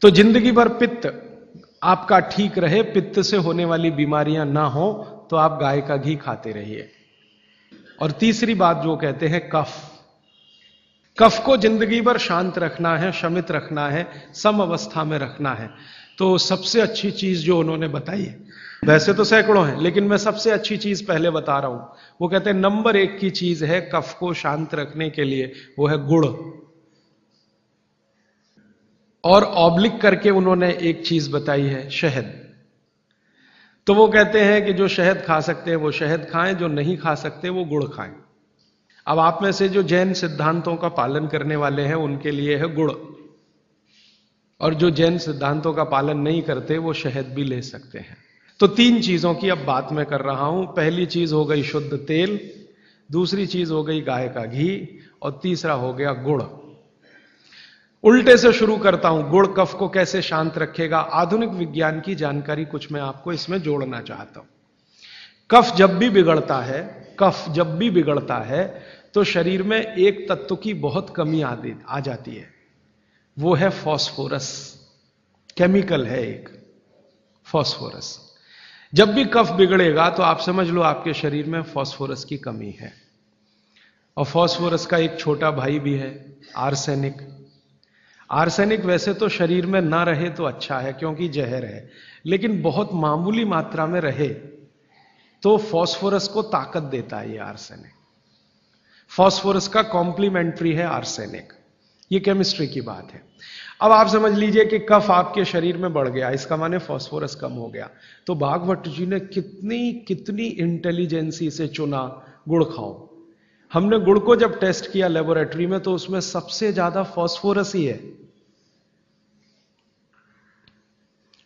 तो जिंदगी भर पित्त आपका ठीक रहे, पित्त से होने वाली बीमारियां ना हो, तो आप गाय का घी खाते रहिए। और तीसरी बात जो कहते हैं कफ को जिंदगी भर शांत रखना है, शमित रखना है, सम अवस्था में रखना है। तो सबसे अच्छी चीज जो उन्होंने बताई है, वैसे तो सैकड़ों हैं लेकिन मैं सबसे अच्छी चीज पहले बता रहा हूं, वो कहते हैं नंबर 1 की चीज है कफ को शांत रखने के लिए, वो है गुड़। और ऑब्लिक करके उन्होंने एक चीज बताई है, शहद। तो वो कहते हैं कि जो शहद खा सकते हैं वो शहद खाएं, जो नहीं खा सकते वो गुड़ खाएं। अब आप में से जो जैन सिद्धांतों का पालन करने वाले हैं उनके लिए है गुड़, और जो जैन सिद्धांतों का पालन नहीं करते वो शहद भी ले सकते हैं। तो 3 चीजों की अब बात मैं कर रहा हूं। पहली चीज हो गई शुद्ध तेल, दूसरी चीज हो गई गाय का घी, और तीसरा हो गया गुड़। उल्टे से शुरू करता हूं, गुड़ कफ को कैसे शांत रखेगा। आधुनिक विज्ञान की जानकारी कुछ मैं आपको इसमें जोड़ना चाहता हूं। कफ जब भी बिगड़ता है तो शरीर में एक तत्व की बहुत कमी आ जाती है, वो है फास्फोरस। केमिकल है एक फास्फोरस। जब भी कफ बिगड़ेगा तो आप समझ लो आपके शरीर में फास्फोरस की कमी है। और फास्फोरस का एक छोटा भाई भी है, आर्सेनिक। आर्सेनिक वैसे तो शरीर में ना रहे तो अच्छा है क्योंकि जहर है, लेकिन बहुत मामूली मात्रा में रहे तो फास्फोरस को ताकत देता है ये आर्सेनिक। फास्फोरस का कॉम्प्लीमेंट्री है आर्सेनिक। ये केमिस्ट्री की बात है। अब आप समझ लीजिए कि कफ आपके शरीर में बढ़ गया, इसका माने फास्फोरस कम हो गया। तो भागवत जी ने कितनी इंटेलिजेंसी से चुना, गुड़ खाओ। हमने गुड़ को जब टेस्ट किया लेबोरेटरी में तो उसमें सबसे ज्यादा फास्फोरस ही है।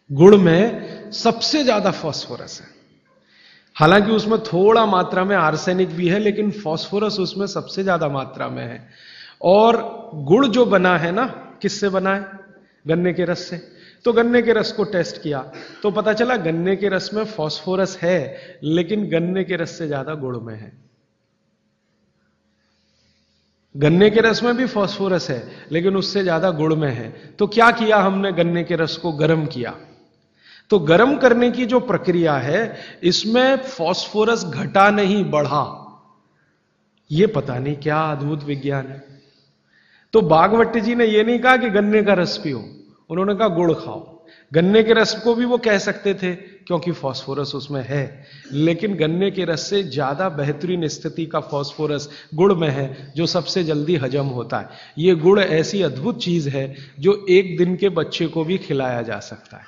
गुड़ में सबसे ज्यादा फास्फोरस है। हालांकि उसमें थोड़ा मात्रा में आर्सेनिक भी है, लेकिन फास्फोरस उसमें सबसे ज्यादा मात्रा में है। और गुड़ जो बना है ना, किससे बना है? गन्ने के रस से। तो गन्ने के रस को टेस्ट किया तो पता चला गन्ने के रस में फास्फोरस है, लेकिन गन्ने के रस से ज्यादा गुड़ में है। गन्ने के रस में भी फास्फोरस है, लेकिन उससे ज्यादा गुड़ में है। तो क्या किया हमने? गन्ने के रस को गर्म किया। तो गर्म करने की जो प्रक्रिया है, इसमें फास्फोरस घटा नहीं, बढ़ा। यह पता नहीं क्या अद्भुत विज्ञान है। तो भागवत जी ने यह नहीं कहा कि गन्ने का रस पियो, उन्होंने कहा गुड़ खाओ। गन्ने के रस को भी वो कह सकते थे क्योंकि फास्फोरस उसमें है, लेकिन गन्ने के रस से ज्यादा बेहतरीन स्थिति का फास्फोरस गुड़ में है, जो सबसे जल्दी हजम होता है। यह गुड़ ऐसी अद्भुत चीज है जो 1 दिन के बच्चे को भी खिलाया जा सकता है।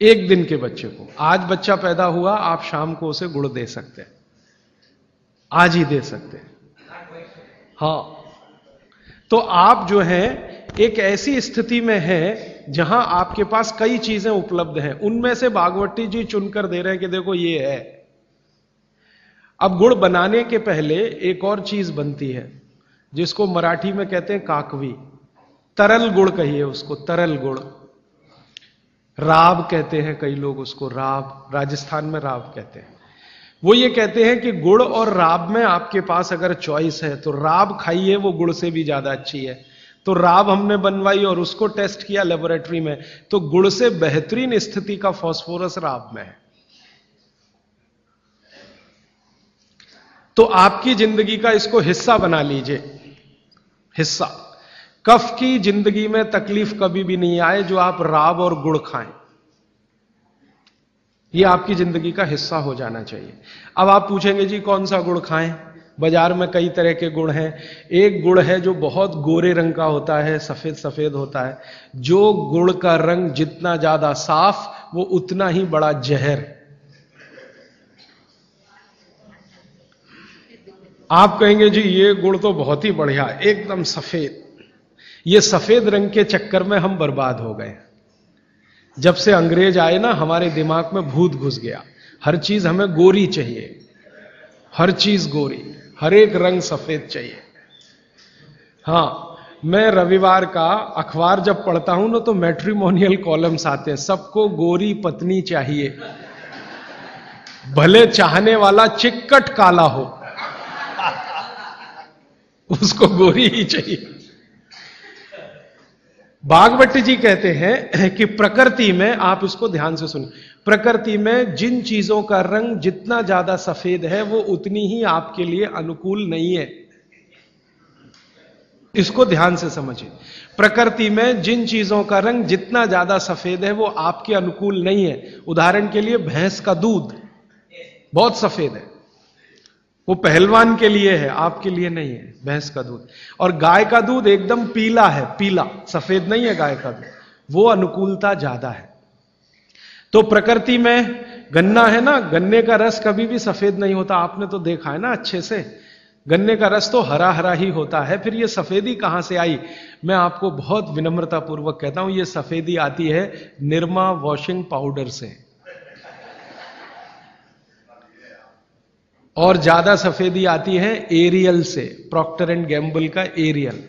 एक दिन के बच्चे को, आज बच्चा पैदा हुआ, आप शाम को उसे गुड़ दे सकते हैं, आज ही दे सकते हैं। हाँ, तो आप जो है एक ऐसी स्थिति में हैं जहां आपके पास कई चीजें उपलब्ध हैं, उनमें से भागवती जी चुनकर दे रहे हैं कि देखो ये है। अब गुड़ बनाने के पहले एक और चीज बनती है जिसको मराठी में कहते हैं काकवी, तरल गुड़ कहिए उसको, तरल गुड़। राब कहते हैं कई लोग उसको, राब, राजस्थान में राब कहते हैं। वो ये कहते हैं कि गुड़ और राब में आपके पास अगर चॉइस है तो राब खाइए, वो गुड़ से भी ज्यादा अच्छी है। तो राब हमने बनवाई और उसको टेस्ट किया लेबोरेटरी में, तो गुड़ से बेहतरीन स्थिति का फास्फोरस राब में है। तो आपकी जिंदगी का इसको हिस्सा बना लीजिए, हिस्सा। कफ की जिंदगी में तकलीफ कभी भी नहीं आए जो आप राब और गुड़ खाएं, यह आपकी जिंदगी का हिस्सा हो जाना चाहिए। अब आप पूछेंगे जी कौन सा गुड़ खाएं? बाजार में कई तरह के गुड़ हैं। एक गुड़ है जो बहुत गोरे रंग का होता है, सफेद सफेद होता है। जो गुड़ का रंग जितना ज्यादा साफ वो उतना ही बड़ा जहर। आप कहेंगे जी ये गुड़ तो बहुत ही बढ़िया, एकदम सफेद। ये सफेद रंग के चक्कर में हम बर्बाद हो गए। जब से अंग्रेज आए ना, हमारे दिमाग में भूत घुस गया, हर चीज हमें गोरी चाहिए, हर चीज गोरी, हर एक रंग सफेद चाहिए। हां, मैं रविवार का अखबार जब पढ़ता हूं ना तो मैट्रिमोनियल कॉलम्स आते हैं, सबको गोरी पत्नी चाहिए, भले चाहने वाला चिक्कट काला हो, उसको गोरी ही चाहिए। भागवती जी कहते हैं कि प्रकृति में, आप इसको ध्यान से सुनिए, प्रकृति में जिन चीजों का रंग जितना ज्यादा सफेद है वो उतनी ही आपके लिए अनुकूल नहीं है। इसको ध्यान से समझिए। प्रकृति में जिन चीजों का रंग जितना ज्यादा सफेद है वो आपके अनुकूल नहीं है। उदाहरण के लिए भैंस का दूध बहुत सफेद है, वो पहलवान के लिए है, आपके लिए नहीं है भैंस का दूध। और गाय का दूध एकदम पीला है, पीला, सफेद नहीं है गाय का दूध, वो अनुकूलता ज्यादा है। तो प्रकृति में गन्ना है ना, गन्ने का रस कभी भी सफेद नहीं होता, आपने तो देखा है ना अच्छे से। गन्ने का रस तो हरा हरा ही होता है, फिर ये सफेदी कहां से आई? मैं आपको बहुत विनम्रता पूर्वक कहता हूं, ये सफेदी आती है निरमा वॉशिंग पाउडर से। और ज्यादा सफेदी आती है एरियल से, प्रॉक्टर एंड गैम्बल का एरियल।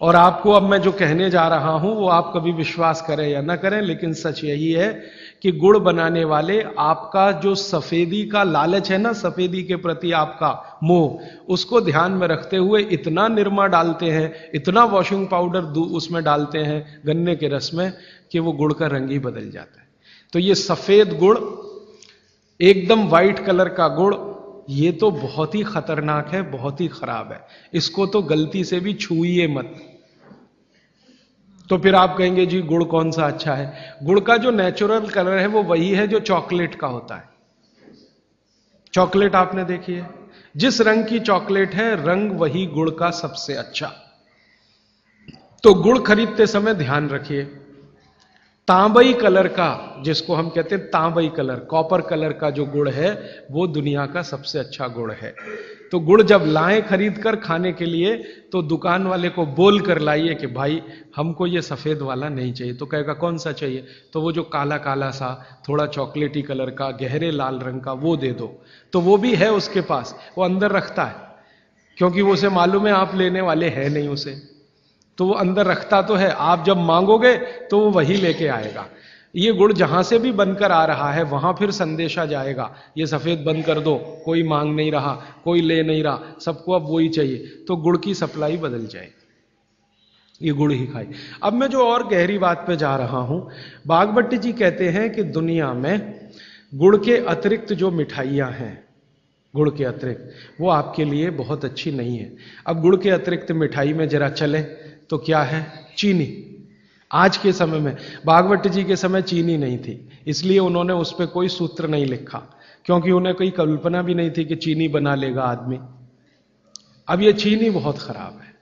और आपको अब मैं जो कहने जा रहा हूं वो आप कभी विश्वास करें या ना करें, लेकिन सच यही है कि गुड़ बनाने वाले आपका जो सफेदी का लालच है ना, सफेदी के प्रति आपका मोह, उसको ध्यान में रखते हुए इतना निरमा डालते हैं, इतना वॉशिंग पाउडर उसमें डालते हैं गन्ने के रस में कि वो गुड़ का रंग ही बदल जाता है। तो ये सफेद गुड़, एकदम व्हाइट कलर का गुड़, ये तो बहुत ही खतरनाक है, बहुत ही खराब है। इसको तो गलती से भी छूइए मत। तो फिर आप कहेंगे जी गुड़ कौन सा अच्छा है? गुड़ का जो नेचुरल कलर है वो वही है जो चॉकलेट का होता है। चॉकलेट आपने देखी है, जिस रंग की चॉकलेट है रंग वही गुड़ का सबसे अच्छा। तो गुड़ खरीदते समय ध्यान रखिए, तांबई कलर का, जिसको हम कहते हैं तांबई कलर, कॉपर कलर का जो गुड़ है वो दुनिया का सबसे अच्छा गुड़ है। तो गुड़ जब लाएं खरीद कर खाने के लिए तो दुकान वाले को बोल कर लाइए कि भाई हमको ये सफेद वाला नहीं चाहिए। तो कहेगा कौन सा चाहिए? तो वो जो काला काला सा, थोड़ा चॉकलेटी कलर का, गहरे लाल रंग का, वो दे दो। तो वो भी है उसके पास, वो अंदर रखता है, क्योंकि वो उसे मालूम है आप लेने वाले हैं नहीं उसे, तो वो अंदर रखता तो है। आप जब मांगोगे तो वो वही लेके आएगा। ये गुड़ जहां से भी बनकर आ रहा है वहां फिर संदेशा जाएगा, ये सफेद बंद कर दो, कोई मांग नहीं रहा, कोई ले नहीं रहा, सबको अब वही चाहिए। तो गुड़ की सप्लाई बदल जाएगी, ये गुड़ ही खाई। अब मैं जो और गहरी बात पे जा रहा हूं, भागवती जी कहते हैं कि दुनिया में गुड़ के अतिरिक्त जो मिठाइयां हैं, गुड़ के अतिरिक्त, वो आपके लिए बहुत अच्छी नहीं है। अब गुड़ के अतिरिक्त मिठाई में जरा चले तो क्या है? चीनी। आज के समय में, भागवती जी के समय चीनी नहीं थी, इसलिए उन्होंने उस पर कोई सूत्र नहीं लिखा, क्योंकि उन्हें कोई कल्पना भी नहीं थी कि चीनी बना लेगा आदमी। अब ये चीनी बहुत खराब है।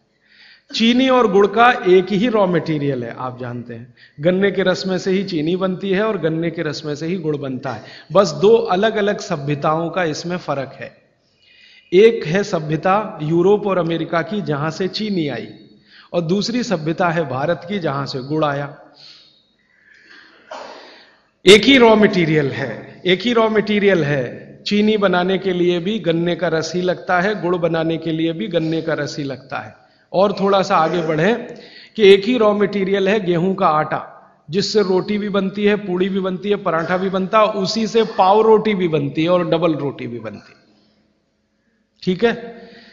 चीनी और गुड़ का एक ही रॉ मटेरियल है, आप जानते हैं। गन्ने के रस में से ही चीनी बनती है और गन्ने के रस में से ही गुड़ बनता है। बस दो अलग अलग सभ्यताओं का इसमें फर्क है। एक है सभ्यता यूरोप और अमेरिका की, जहां से चीनी आई, और दूसरी सभ्यता है भारत की, जहां से गुड़ आया। एक ही रॉ मटेरियल है, एक ही रॉ मटेरियल है। चीनी बनाने के लिए भी गन्ने का रस ही लगता है, गुड़ बनाने के लिए भी गन्ने का रस ही लगता है। और थोड़ा सा आगे बढ़े कि एक ही रॉ मटेरियल है गेहूं का आटा, जिससे रोटी भी बनती है, पूड़ी भी बनती है, पराठा भी बनता है, उसी से पाव रोटी भी बनती है और डबल रोटी भी बनती है। ठीक है,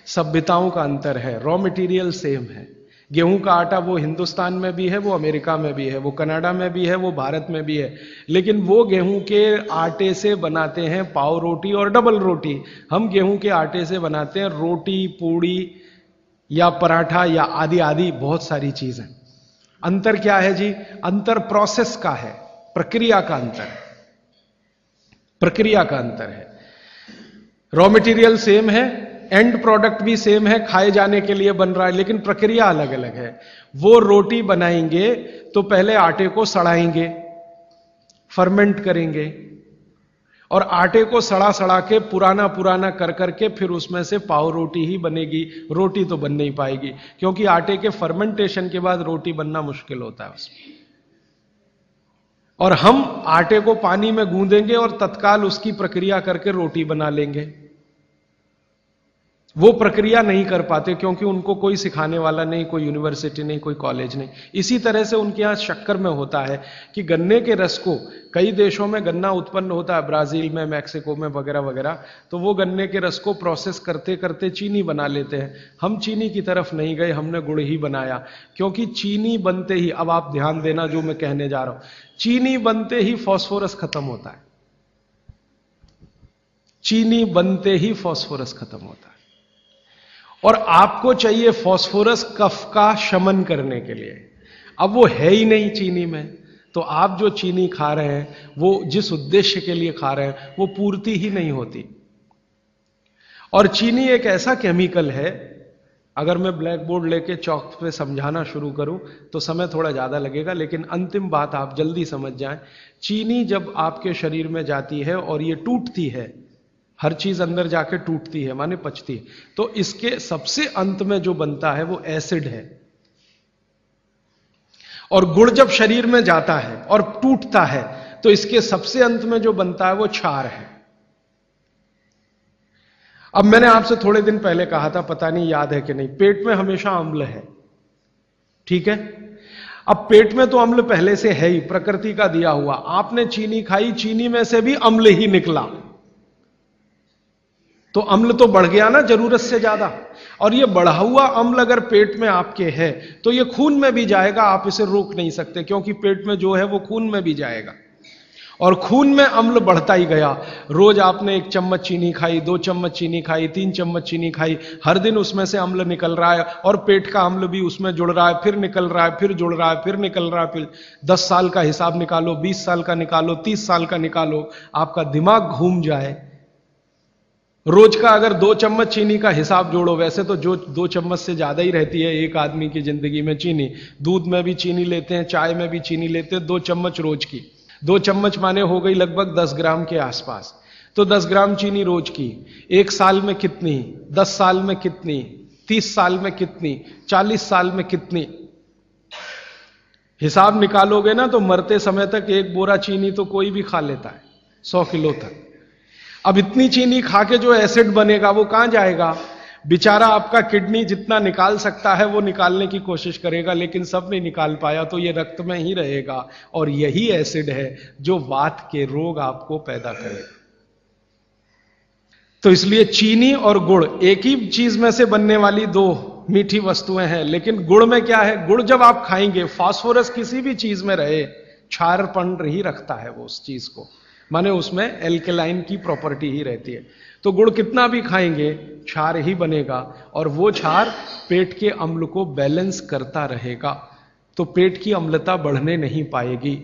सभ्यताओं का अंतर है, रॉ मटेरियल सेम है। गेहूं का आटा वो हिंदुस्तान में भी है, वो अमेरिका में भी है, वो कनाडा में भी है, वो भारत में भी है, लेकिन वो गेहूं के आटे से बनाते हैं पाव रोटी और डबल रोटी। हम गेहूं के आटे से बनाते हैं रोटी, पूड़ी या पराठा या आदि आदि बहुत सारी चीजें। अंतर क्या है जी? अंतर प्रोसेस का है, प्रक्रिया का अंतर है, प्रक्रिया का अंतर है। रॉ मटेरियल सेम है, एंड प्रोडक्ट भी सेम है, खाए जाने के लिए बन रहा है, लेकिन प्रक्रिया अलग अलग है। वो रोटी बनाएंगे तो पहले आटे को सड़ाएंगे, फर्मेंट करेंगे, और आटे को सड़ा सड़ा के पुराना पुराना कर करके फिर उसमें से पाव रोटी ही बनेगी। रोटी तो बन नहीं पाएगी, क्योंकि आटे के फर्मेंटेशन के बाद रोटी बनना मुश्किल होता है उसमें। और हम आटे को पानी में गूंदेंगे और तत्काल उसकी प्रक्रिया करके रोटी बना लेंगे। वो प्रक्रिया नहीं कर पाते, क्योंकि उनको कोई सिखाने वाला नहीं, कोई यूनिवर्सिटी नहीं, कोई कॉलेज नहीं। इसी तरह से उनके यहां शक्कर में होता है कि गन्ने के रस को, कई देशों में गन्ना उत्पन्न होता है, ब्राजील में, मैक्सिको में वगैरह वगैरह, तो वो गन्ने के रस को प्रोसेस करते करते चीनी बना लेते हैं। हम चीनी की तरफ नहीं गए, हमने गुड़ ही बनाया, क्योंकि चीनी बनते ही, अब आप ध्यान देना जो मैं कहने जा रहा हूं, चीनी बनते ही फास्फोरस खत्म होता है। चीनी बनते ही फास्फोरस खत्म होता है, और आपको चाहिए फास्फोरस कफ का शमन करने के लिए। अब वो है ही नहीं चीनी में, तो आप जो चीनी खा रहे हैं वो जिस उद्देश्य के लिए खा रहे हैं वो पूर्ति ही नहीं होती। और चीनी एक ऐसा केमिकल है, अगर मैं ब्लैक बोर्ड लेके चौक पे समझाना शुरू करूं तो समय थोड़ा ज्यादा लगेगा, लेकिन अंतिम बात आप जल्दी समझ जाएं। चीनी जब आपके शरीर में जाती है और ये टूटती है, हर चीज अंदर जाके टूटती है, माने पचती है, तो इसके सबसे अंत में जो बनता है वो एसिड है। और गुड़ जब शरीर में जाता है और टूटता है तो इसके सबसे अंत में जो बनता है वो क्षार है। अब मैंने आपसे थोड़े दिन पहले कहा था, पता नहीं याद है कि नहीं, पेट में हमेशा अम्ल है, ठीक है। अब पेट में तो अम्ल पहले से है ही, प्रकृति का दिया हुआ। आपने चीनी खाई, चीनी में से भी अम्ल ही निकला, तो अम्ल तो बढ़ गया ना जरूरत से ज्यादा। और ये बढ़ा हुआ अम्ल अगर पेट में आपके है तो ये खून में भी जाएगा, आप इसे रोक नहीं सकते, क्योंकि पेट में जो है वो खून में भी जाएगा। और खून में अम्ल बढ़ता ही गया। रोज आपने 1 चम्मच चीनी खाई, 2 चम्मच चीनी खाई, 3 चम्मच चीनी खाई, हर दिन उसमें से अम्ल निकल रहा है, और पेट का अम्ल भी उसमें जुड़ रहा है, फिर निकल रहा है, फिर जुड़ रहा है, फिर निकल रहा है। फिर 10 साल का हिसाब निकालो, 20 साल का निकालो, 30 साल का निकालो, आपका दिमाग घूम जाए। रोज का अगर 2 चम्मच चीनी का हिसाब जोड़ो, वैसे तो जो 2 चम्मच से ज्यादा ही रहती है एक आदमी की जिंदगी में चीनी। दूध में भी चीनी लेते हैं, चाय में भी चीनी लेते हैं, 2 चम्मच रोज की। 2 चम्मच माने हो गई लगभग 10 ग्राम के आसपास। तो 10 ग्राम चीनी रोज की, 1 साल में कितनी, 10 साल में कितनी, 30 साल में कितनी, 40 साल में कितनी, हिसाब निकालोगे ना तो मरते समय तक 1 बोरा चीनी तो कोई भी खा लेता है, 100 किलो तक। अब इतनी चीनी खा के जो एसिड बनेगा वो कहां जाएगा? बेचारा आपका किडनी जितना निकाल सकता है वो निकालने की कोशिश करेगा, लेकिन सब नहीं निकाल पाया, तो ये रक्त में ही रहेगा। और यही एसिड है जो वात के रोग आपको पैदा करेगा। तो इसलिए चीनी और गुड़ एक ही चीज में से बनने वाली 2 मीठी वस्तुएं हैं, लेकिन गुड़ में क्या है? गुड़ जब आप खाएंगे, फास्फोरस किसी भी चीज में रहे, क्षारपन ही रखता है वो उस चीज को, माने उसमें एल्केलाइन की प्रॉपर्टी ही रहती है। तो गुड़ कितना भी खाएंगे क्षार ही बनेगा, और वो क्षार पेट के अम्ल को बैलेंस करता रहेगा, तो पेट की अम्लता बढ़ने नहीं पाएगी,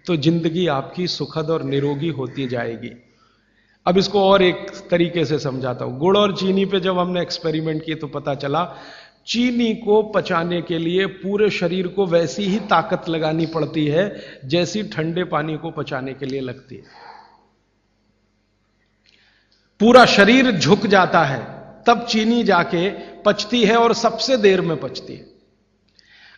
तो जिंदगी आपकी सुखद और निरोगी होती जाएगी। अब इसको और एक तरीके से समझाता हूं। गुड़ और चीनी पे जब हमने एक्सपेरिमेंट किए तो पता चला चीनी को पचाने के लिए पूरे शरीर को वैसी ही ताकत लगानी पड़ती है जैसी ठंडे पानी को पचाने के लिए लगती है। पूरा शरीर झुक जाता है तब चीनी जाके पचती है और सबसे देर में पचती है।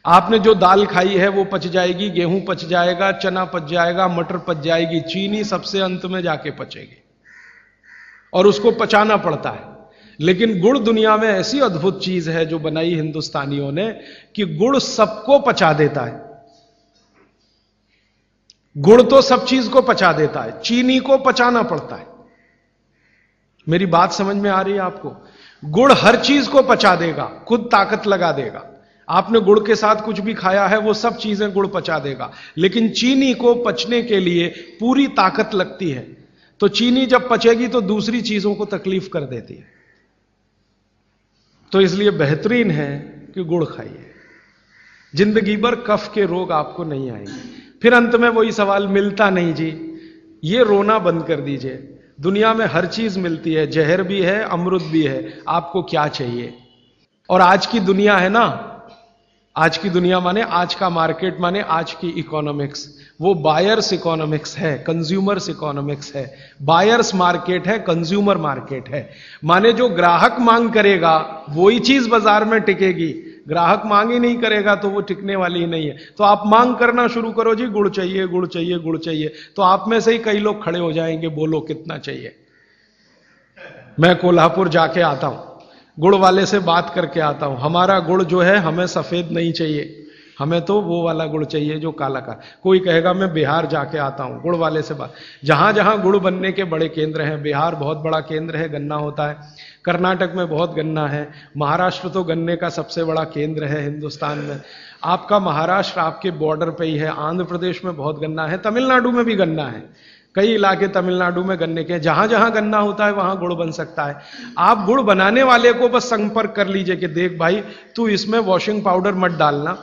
आपने जो दाल खाई है वो पच जाएगी, गेहूं पच जाएगा, चना पच जाएगा, मटर पच जाएगी, चीनी सबसे अंत में जाके पचेगी और उसको पचाना पड़ता है। लेकिन गुड़ दुनिया में ऐसी अद्भुत चीज है जो बनाई हिंदुस्तानियों ने कि गुड़ सबको पचा देता है। गुड़ तो सब चीज को पचा देता है, चीनी को पचाना पड़ता है। मेरी बात समझ में आ रही है आपको? गुड़ हर चीज को पचा देगा, खुद ताकत लगा देगा। आपने गुड़ के साथ कुछ भी खाया है वो सब चीजें गुड़ पचा देगा, लेकिन चीनी को पचने के लिए पूरी ताकत लगती है। तो चीनी जब पचेगी तो दूसरी चीजों को तकलीफ कर देती है। तो इसलिए बेहतरीन है कि गुड़ खाइए, जिंदगी भर कफ के रोग आपको नहीं आएंगे। फिर अंत में वही सवाल, मिलता नहीं जी, ये रोना बंद कर दीजिए। दुनिया में हर चीज मिलती है, जहर भी है, अमृत भी है, आपको क्या चाहिए? और आज की दुनिया है ना, आज की दुनिया माने आज का मार्केट, माने आज की इकोनॉमिक्स, वो बायर्स इकोनॉमिक्स है, कंज्यूमर्स इकोनॉमिक्स है। बायर्स मार्केट है, कंज्यूमर मार्केट है। माने जो ग्राहक मांग करेगा वही चीज बाजार में टिकेगी, ग्राहक मांग ही नहीं करेगा तो वो टिकने वाली ही नहीं है। तो आप मांग करना शुरू करो, जी गुड़ चाहिए, गुड़ चाहिए, गुड़ चाहिए, तो आप में से ही कई लोग खड़े हो जाएंगे, बोलो कितना चाहिए। मैं कोल्हापुर जाके आता हूं, गुड़ वाले से बात करके आता हूं, हमारा गुड़ जो है हमें सफेद नहीं चाहिए, हमें तो वो वाला गुड़ चाहिए जो काला का। कोई कहेगा मैं बिहार जाके आता हूं, गुड़ वाले से बात। जहां जहां गुड़ बनने के बड़े केंद्र हैं, बिहार बहुत बड़ा केंद्र है, गन्ना होता है, कर्नाटक में बहुत गन्ना है, महाराष्ट्र तो गन्ने का सबसे बड़ा केंद्र है हिंदुस्तान में। आपका महाराष्ट्र आपके बॉर्डर पे ही है, आंध्र प्रदेश में बहुत गन्ना है, तमिलनाडु में भी गन्ना है, कई इलाके तमिलनाडु में गन्ने के। जहां जहां गन्ना होता है वहां गुड़ बन सकता है। आप गुड़ बनाने वाले को बस संपर्क कर लीजिए कि देख भाई, तू इसमें वॉशिंग पाउडर मत डालना,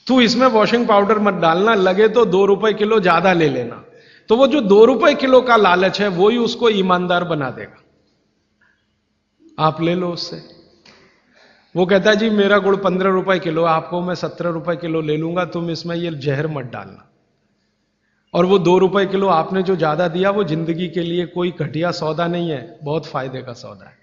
तू इसमें वॉशिंग पाउडर मत डालना, लगे तो 2 रुपए किलो ज्यादा ले लेना। तो वो जो 2 रुपए किलो का लालच है वो ही उसको ईमानदार बना देगा। आप ले लो उससे। वो कहता है जी मेरा गुड़ 15 रुपए किलो, आपको मैं 17 रुपए किलो ले लूंगा, तुम इसमें ये जहर मत डालना। और वो 2 रुपए किलो आपने जो ज्यादा दिया वो जिंदगी के लिए कोई घटिया सौदा नहीं है, बहुत फायदे का सौदा है।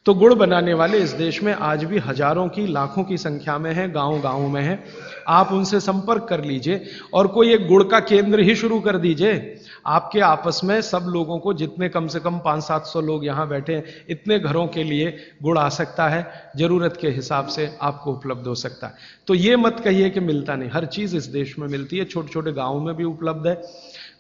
तो गुड़ बनाने वाले इस देश में आज भी हजारों की, लाखों की संख्या में है, गांव गांव में है। आप उनसे संपर्क कर लीजिए और कोई एक गुड़ का केंद्र ही शुरू कर दीजिए। आपके आपस में सब लोगों को, जितने कम से कम 500-700 लोग यहां बैठे हैं, इतने घरों के लिए गुड़ आ सकता है, जरूरत के हिसाब से आपको उपलब्ध हो सकता है। तो ये मत कहिए कि मिलता नहीं, हर चीज इस देश में मिलती है, छोटे छोटे गांवों में भी उपलब्ध है।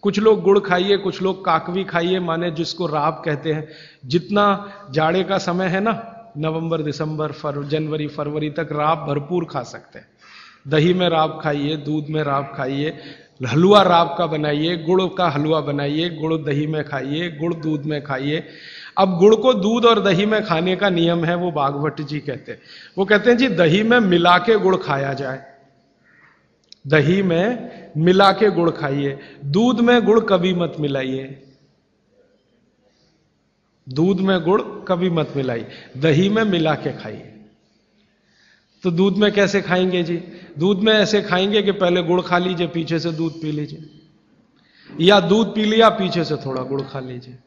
कुछ लोग गुड़ खाइए, कुछ लोग काकवी खाइए, माने जिसको राब कहते हैं। जितना जाड़े का समय है ना, नवंबर, दिसंबर, जनवरी, फरवरी तक राब भरपूर खा सकते हैं। दही में राब खाइए, दूध में राब खाइए, हलवा राब का बनाइए, गुड़ का हलवा बनाइए, गुड़ दही में खाइए, गुड़ दूध में खाइए। अब गुड़ को दूध और दही में खाने का नियम है, वो बागभट्ट जी कहते हैं। वो कहते हैं जी दही में मिला के गुड़ खाया जाए, दही में मिला के गुड़ खाइए, दूध में गुड़ कभी मत मिलाइए, दूध में गुड़ कभी मत मिलाइए, दही में मिला के खाइए। तो दूध में कैसे खाएंगे जी? दूध में ऐसे खाएंगे कि पहले गुड़ खा लीजिए, पीछे से दूध पी लीजिए, या दूध पी लिया पीछे से थोड़ा गुड़ खा लीजिए।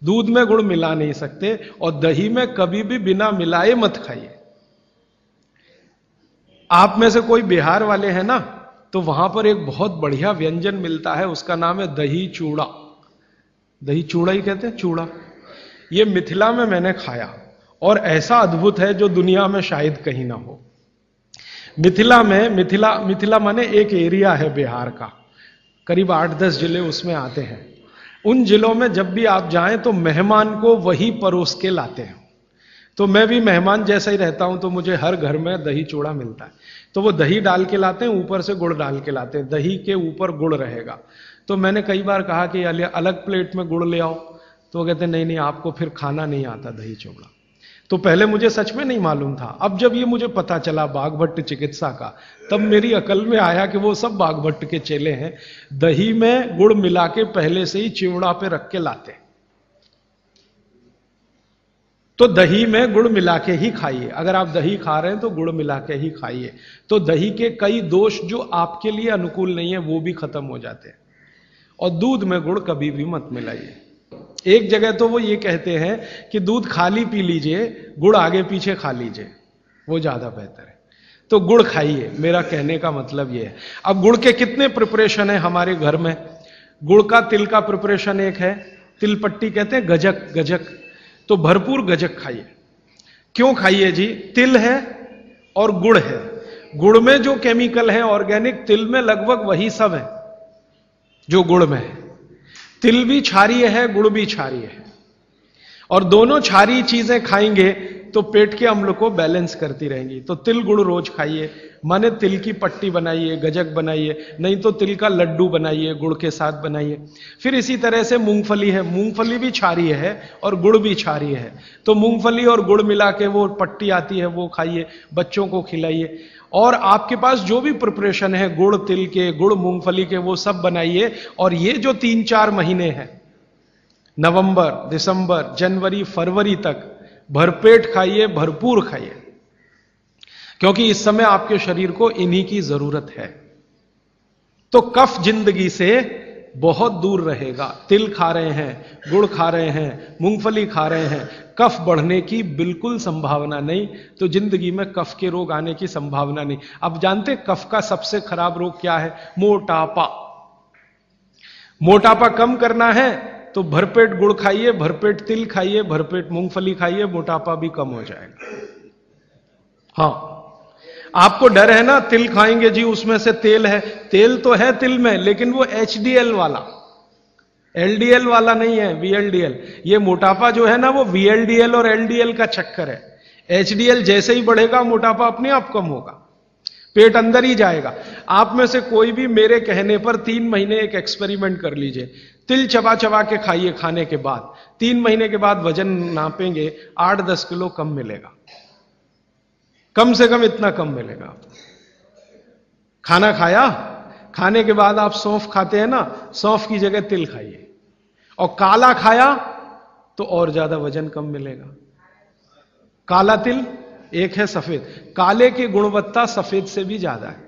दूध में गुड़ मिला नहीं सकते, और दही में कभी भी बिना मिलाए मत खाइए। आप में से कोई बिहार वाले हैं ना, तो वहां पर एक बहुत बढ़िया व्यंजन मिलता है, उसका नाम है दही चूड़ा। दही चूड़ा ही कहते हैं, चूड़ा। ये मिथिला में मैंने खाया और ऐसा अद्भुत है जो दुनिया में शायद कहीं ना हो। मिथिला में, मिथिला माने एक एरिया है बिहार का, करीब 8-10 जिले उसमें आते हैं। उन जिलों में जब भी आप जाएं तो मेहमान को वही परोस के लाते हैं। तो मैं भी मेहमान जैसा ही रहता हूं, तो मुझे हर घर में दही चूड़ा मिलता है। तो वो दही डाल के लाते हैं, ऊपर से गुड़ डाल के लाते हैं, दही के ऊपर गुड़ रहेगा। तो मैंने कई बार कहा कि अलग प्लेट में गुड़ ले आओ, तो वो कहते नहीं नहीं, आपको फिर खाना नहीं आता दही चूड़ा। तो पहले मुझे सच में नहीं मालूम था। अब जब ये मुझे पता चला बागभट्ट चिकित्सा का, तब मेरी अकल में आया कि वो सब बागभट्ट के चेले हैं, दही में गुड़ मिला के पहले से ही चिवड़ा पे रख के लाते। तो दही में गुड़ मिला के ही खाइए। अगर आप दही खा रहे हैं तो गुड़ मिला के ही खाइए, तो दही के कई दोष जो आपके लिए अनुकूल नहीं है वो भी खत्म हो जाते हैं। और दूध में गुड़ कभी भी मत मिलाइए। एक जगह तो वो ये कहते हैं कि दूध खाली पी लीजिए, गुड़ आगे पीछे खा लीजिए, वो ज्यादा बेहतर है। तो गुड़ खाइए, मेरा कहने का मतलब ये है। अब गुड़ के कितने प्रिपरेशन है हमारे घर में? गुड़ का तिल का प्रिपरेशन एक है, तिल पट्टी कहते हैं, गजक, गजक। तो भरपूर गजक खाइए। क्यों खाइए जी? तिल है और गुड़ है। गुड़ में जो केमिकल है ऑर्गेनिक, तिल में लगभग वही सब है जो गुड़ में है। तिल भी क्षारीय है, गुड़ भी क्षारीय है, और दोनों क्षारीय चीजें खाएंगे तो पेट के अम्ल को बैलेंस करती रहेंगी। तो तिल गुड़ रोज खाइए, माने तिल की पट्टी बनाइए, गजक बनाइए, नहीं तो तिल का लड्डू बनाइए, गुड़ के साथ बनाइए। फिर इसी तरह से मूंगफली है, मूंगफली भी क्षारीय है और गुड़ भी क्षारीय है, तो मूंगफली और गुड़ मिला के वो पट्टी आती है, वो खाइए, बच्चों को खिलाइए। और आपके पास जो भी प्रिपरेशन है गुड़ तिल के, गुड़ मूंगफली के, वो सब बनाइए। और ये जो 3-4 महीने हैं, नवंबर, दिसंबर, जनवरी, फरवरी तक भरपेट खाइए, भरपूर खाइए, क्योंकि इस समय आपके शरीर को इन्हीं की जरूरत है। तो कफ जिंदगी से बहुत दूर रहेगा। तिल खा रहे हैं, गुड़ खा रहे हैं, मूंगफली खा रहे हैं, कफ बढ़ने की बिल्कुल संभावना नहीं, तो जिंदगी में कफ के रोग आने की संभावना नहीं। अब जानते कफ का सबसे खराब रोग क्या है? मोटापा। मोटापा कम करना है तो भरपेट गुड़ खाइए, भरपेट तिल खाइए, भरपेट मूंगफली खाइए, मोटापा भी कम हो जाएगा। हां, आपको डर है ना, तिल खाएंगे जी उसमें से तेल है। तेल तो है तिल में, लेकिन वो HDL वाला, LDL वाला नहीं है, VLDL। ये मोटापा जो है ना, वो VLDL और LDL का चक्कर है। HDL जैसे ही बढ़ेगा, मोटापा अपने आप कम होगा, पेट अंदर ही जाएगा। आप में से कोई भी मेरे कहने पर 3 महीने एक एक्सपेरिमेंट कर लीजिए। तिल चबा चबा के खाइए, खाने के बाद 3 महीने के बाद वजन नापेंगे, 8-10 किलो कम मिलेगा, कम से कम इतना कम मिलेगा। खाना खाया, खाने के बाद आप सौंफ खाते हैं ना, सौंफ की जगह तिल खाइए। और काला खाया तो और ज्यादा वजन कम मिलेगा। काला तिल एक है, सफेद। काले की गुणवत्ता सफेद से भी ज्यादा है,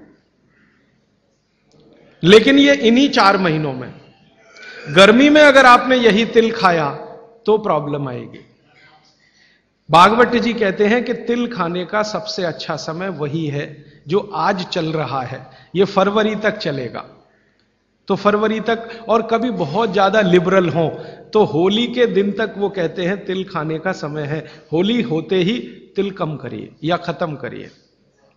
लेकिन ये इन्हीं 4 महीनों में। गर्मी में अगर आपने यही तिल खाया तो प्रॉब्लम आएगी। भागवत जी कहते हैं कि तिल खाने का सबसे अच्छा समय वही है जो आज चल रहा है, ये फरवरी तक चलेगा। तो फरवरी तक, और कभी बहुत ज्यादा लिबरल हो तो होली के दिन तक वो कहते हैं तिल खाने का समय है। होली होते ही तिल कम करिए या खत्म करिए।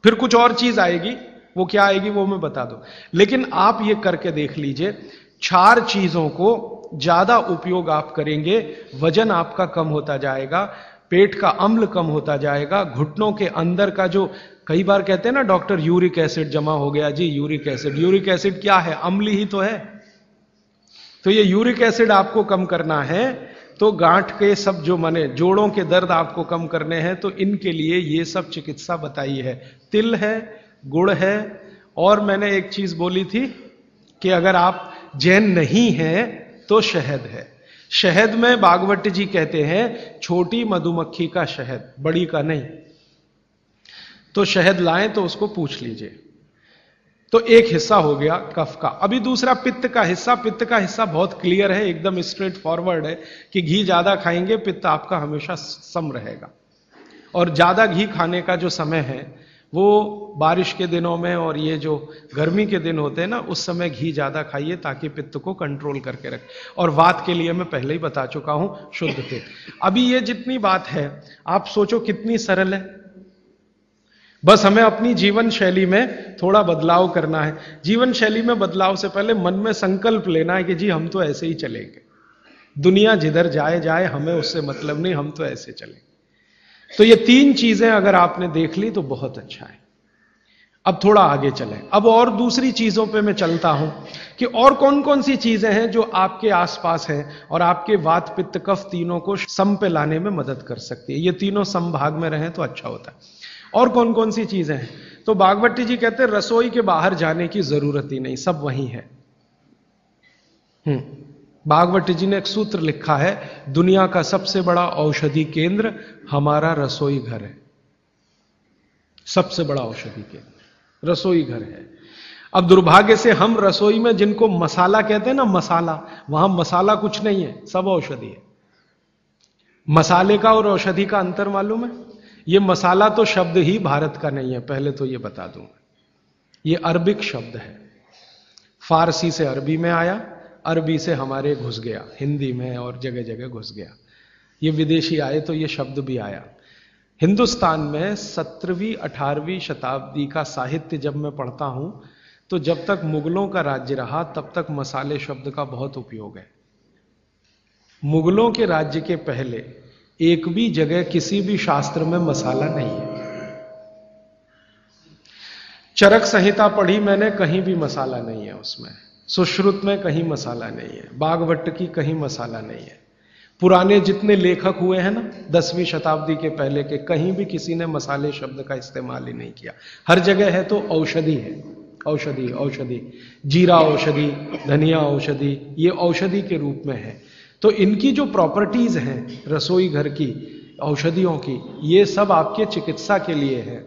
फिर कुछ और चीज आएगी, वो क्या आएगी वो मैं बता दूं, लेकिन आप ये करके देख लीजिए। 4 चीजों को ज्यादा उपयोग आप करेंगे, वजन आपका कम होता जाएगा, पेट का अम्ल कम होता जाएगा, घुटनों के अंदर का जो कई बार कहते हैं ना डॉक्टर, यूरिक एसिड जमा हो गया जी, यूरिक एसिड। यूरिक एसिड क्या है? अम्ल ही तो है। तो ये यूरिक एसिड आपको कम करना है, तो गांठ के सब जो माने जोड़ों के दर्द आपको कम करने हैं, तो इनके लिए ये सब चिकित्सा बताई है। तिल है, गुड़ है, और मैंने एक चीज बोली थी कि अगर आप जैन नहीं हैं तो शहद है। शहद में भागवत जी कहते हैं छोटी मधुमक्खी का शहद, बड़ी का नहीं। तो शहद लाएं तो उसको पूछ लीजिए। तो एक हिस्सा हो गया कफ का। अभी दूसरा पित्त का हिस्सा। पित्त का हिस्सा बहुत क्लियर है, एकदम स्ट्रेट फॉरवर्ड है कि घी ज्यादा खाएंगे पित्त आपका हमेशा सम रहेगा। और ज्यादा घी खाने का जो समय है वो बारिश के दिनों में और ये जो गर्मी के दिन होते हैं ना, उस समय घी ज्यादा खाइए ताकि पित्त को कंट्रोल करके रखे। और वात के लिए मैं पहले ही बता चुका हूं, शुद्ध तेल। अभी ये जितनी बात है आप सोचो कितनी सरल है। बस हमें अपनी जीवन शैली में थोड़ा बदलाव करना है। जीवन शैली में बदलाव से पहले मन में संकल्प लेना है कि जी हम तो ऐसे ही चलेंगे, दुनिया जिधर जाए जाए, हमें उससे मतलब नहीं, हम तो ऐसे चलेंगे। तो ये 3 चीजें अगर आपने देख ली तो बहुत अच्छा है। अब थोड़ा आगे चलें। अब और दूसरी चीजों पे मैं चलता हूं कि और कौन कौन सी चीजें हैं जो आपके आसपास हैं और आपके वात पित्त कफ तीनों को सम पे लाने में मदद कर सकती है। ये तीनों समभाग में रहें तो अच्छा होता है। और कौन कौन सी चीजें हैं? तो भागवत जी कहते हैं रसोई के बाहर जाने की जरूरत ही नहीं, सब वहीं है। भागवत जी ने एक सूत्र लिखा है, दुनिया का सबसे बड़ा औषधि केंद्र हमारा रसोई घर है। सबसे बड़ा औषधि केंद्र रसोई घर है। अब दुर्भाग्य से हम रसोई में जिनको मसाला कहते हैं ना, मसाला, वहां मसाला कुछ नहीं है, सब औषधि है। मसाले का और औषधि का अंतर मालूम है? ये मसाला तो शब्द ही भारत का नहीं है, पहले तो ये बता दूं। ये अरबिक शब्द है, फारसी से अरबी में आया, अरबी से हमारे घुस गया, हिंदी में और जगह जगह घुस गया। ये विदेशी आए तो ये शब्द भी आया। हिंदुस्तान में 17वीं 18वीं शताब्दी का साहित्य जब मैं पढ़ता हूं, तो जब तक मुगलों का राज्य रहा तब तक मसाले शब्द का बहुत उपयोग है। मुगलों के राज्य के पहले एक भी जगह किसी भी शास्त्र में मसाला नहीं है। चरक संहिता पढ़ी मैंने, कहीं भी मसाला नहीं है उसमें। सुश्रुत में कहीं मसाला नहीं है, बागवट की कहीं मसाला नहीं है। पुराने जितने लेखक हुए हैं ना 10वीं शताब्दी के पहले के, कहीं भी किसी ने मसाले शब्द का इस्तेमाल ही नहीं किया। हर जगह है तो औषधि है, औषधि औषधि, जीरा औषधि, धनिया औषधि, ये औषधि के रूप में है। तो इनकी जो प्रॉपर्टीज हैं रसोई घर की, औषधियों की, ये सब आपके चिकित्सा के लिए है।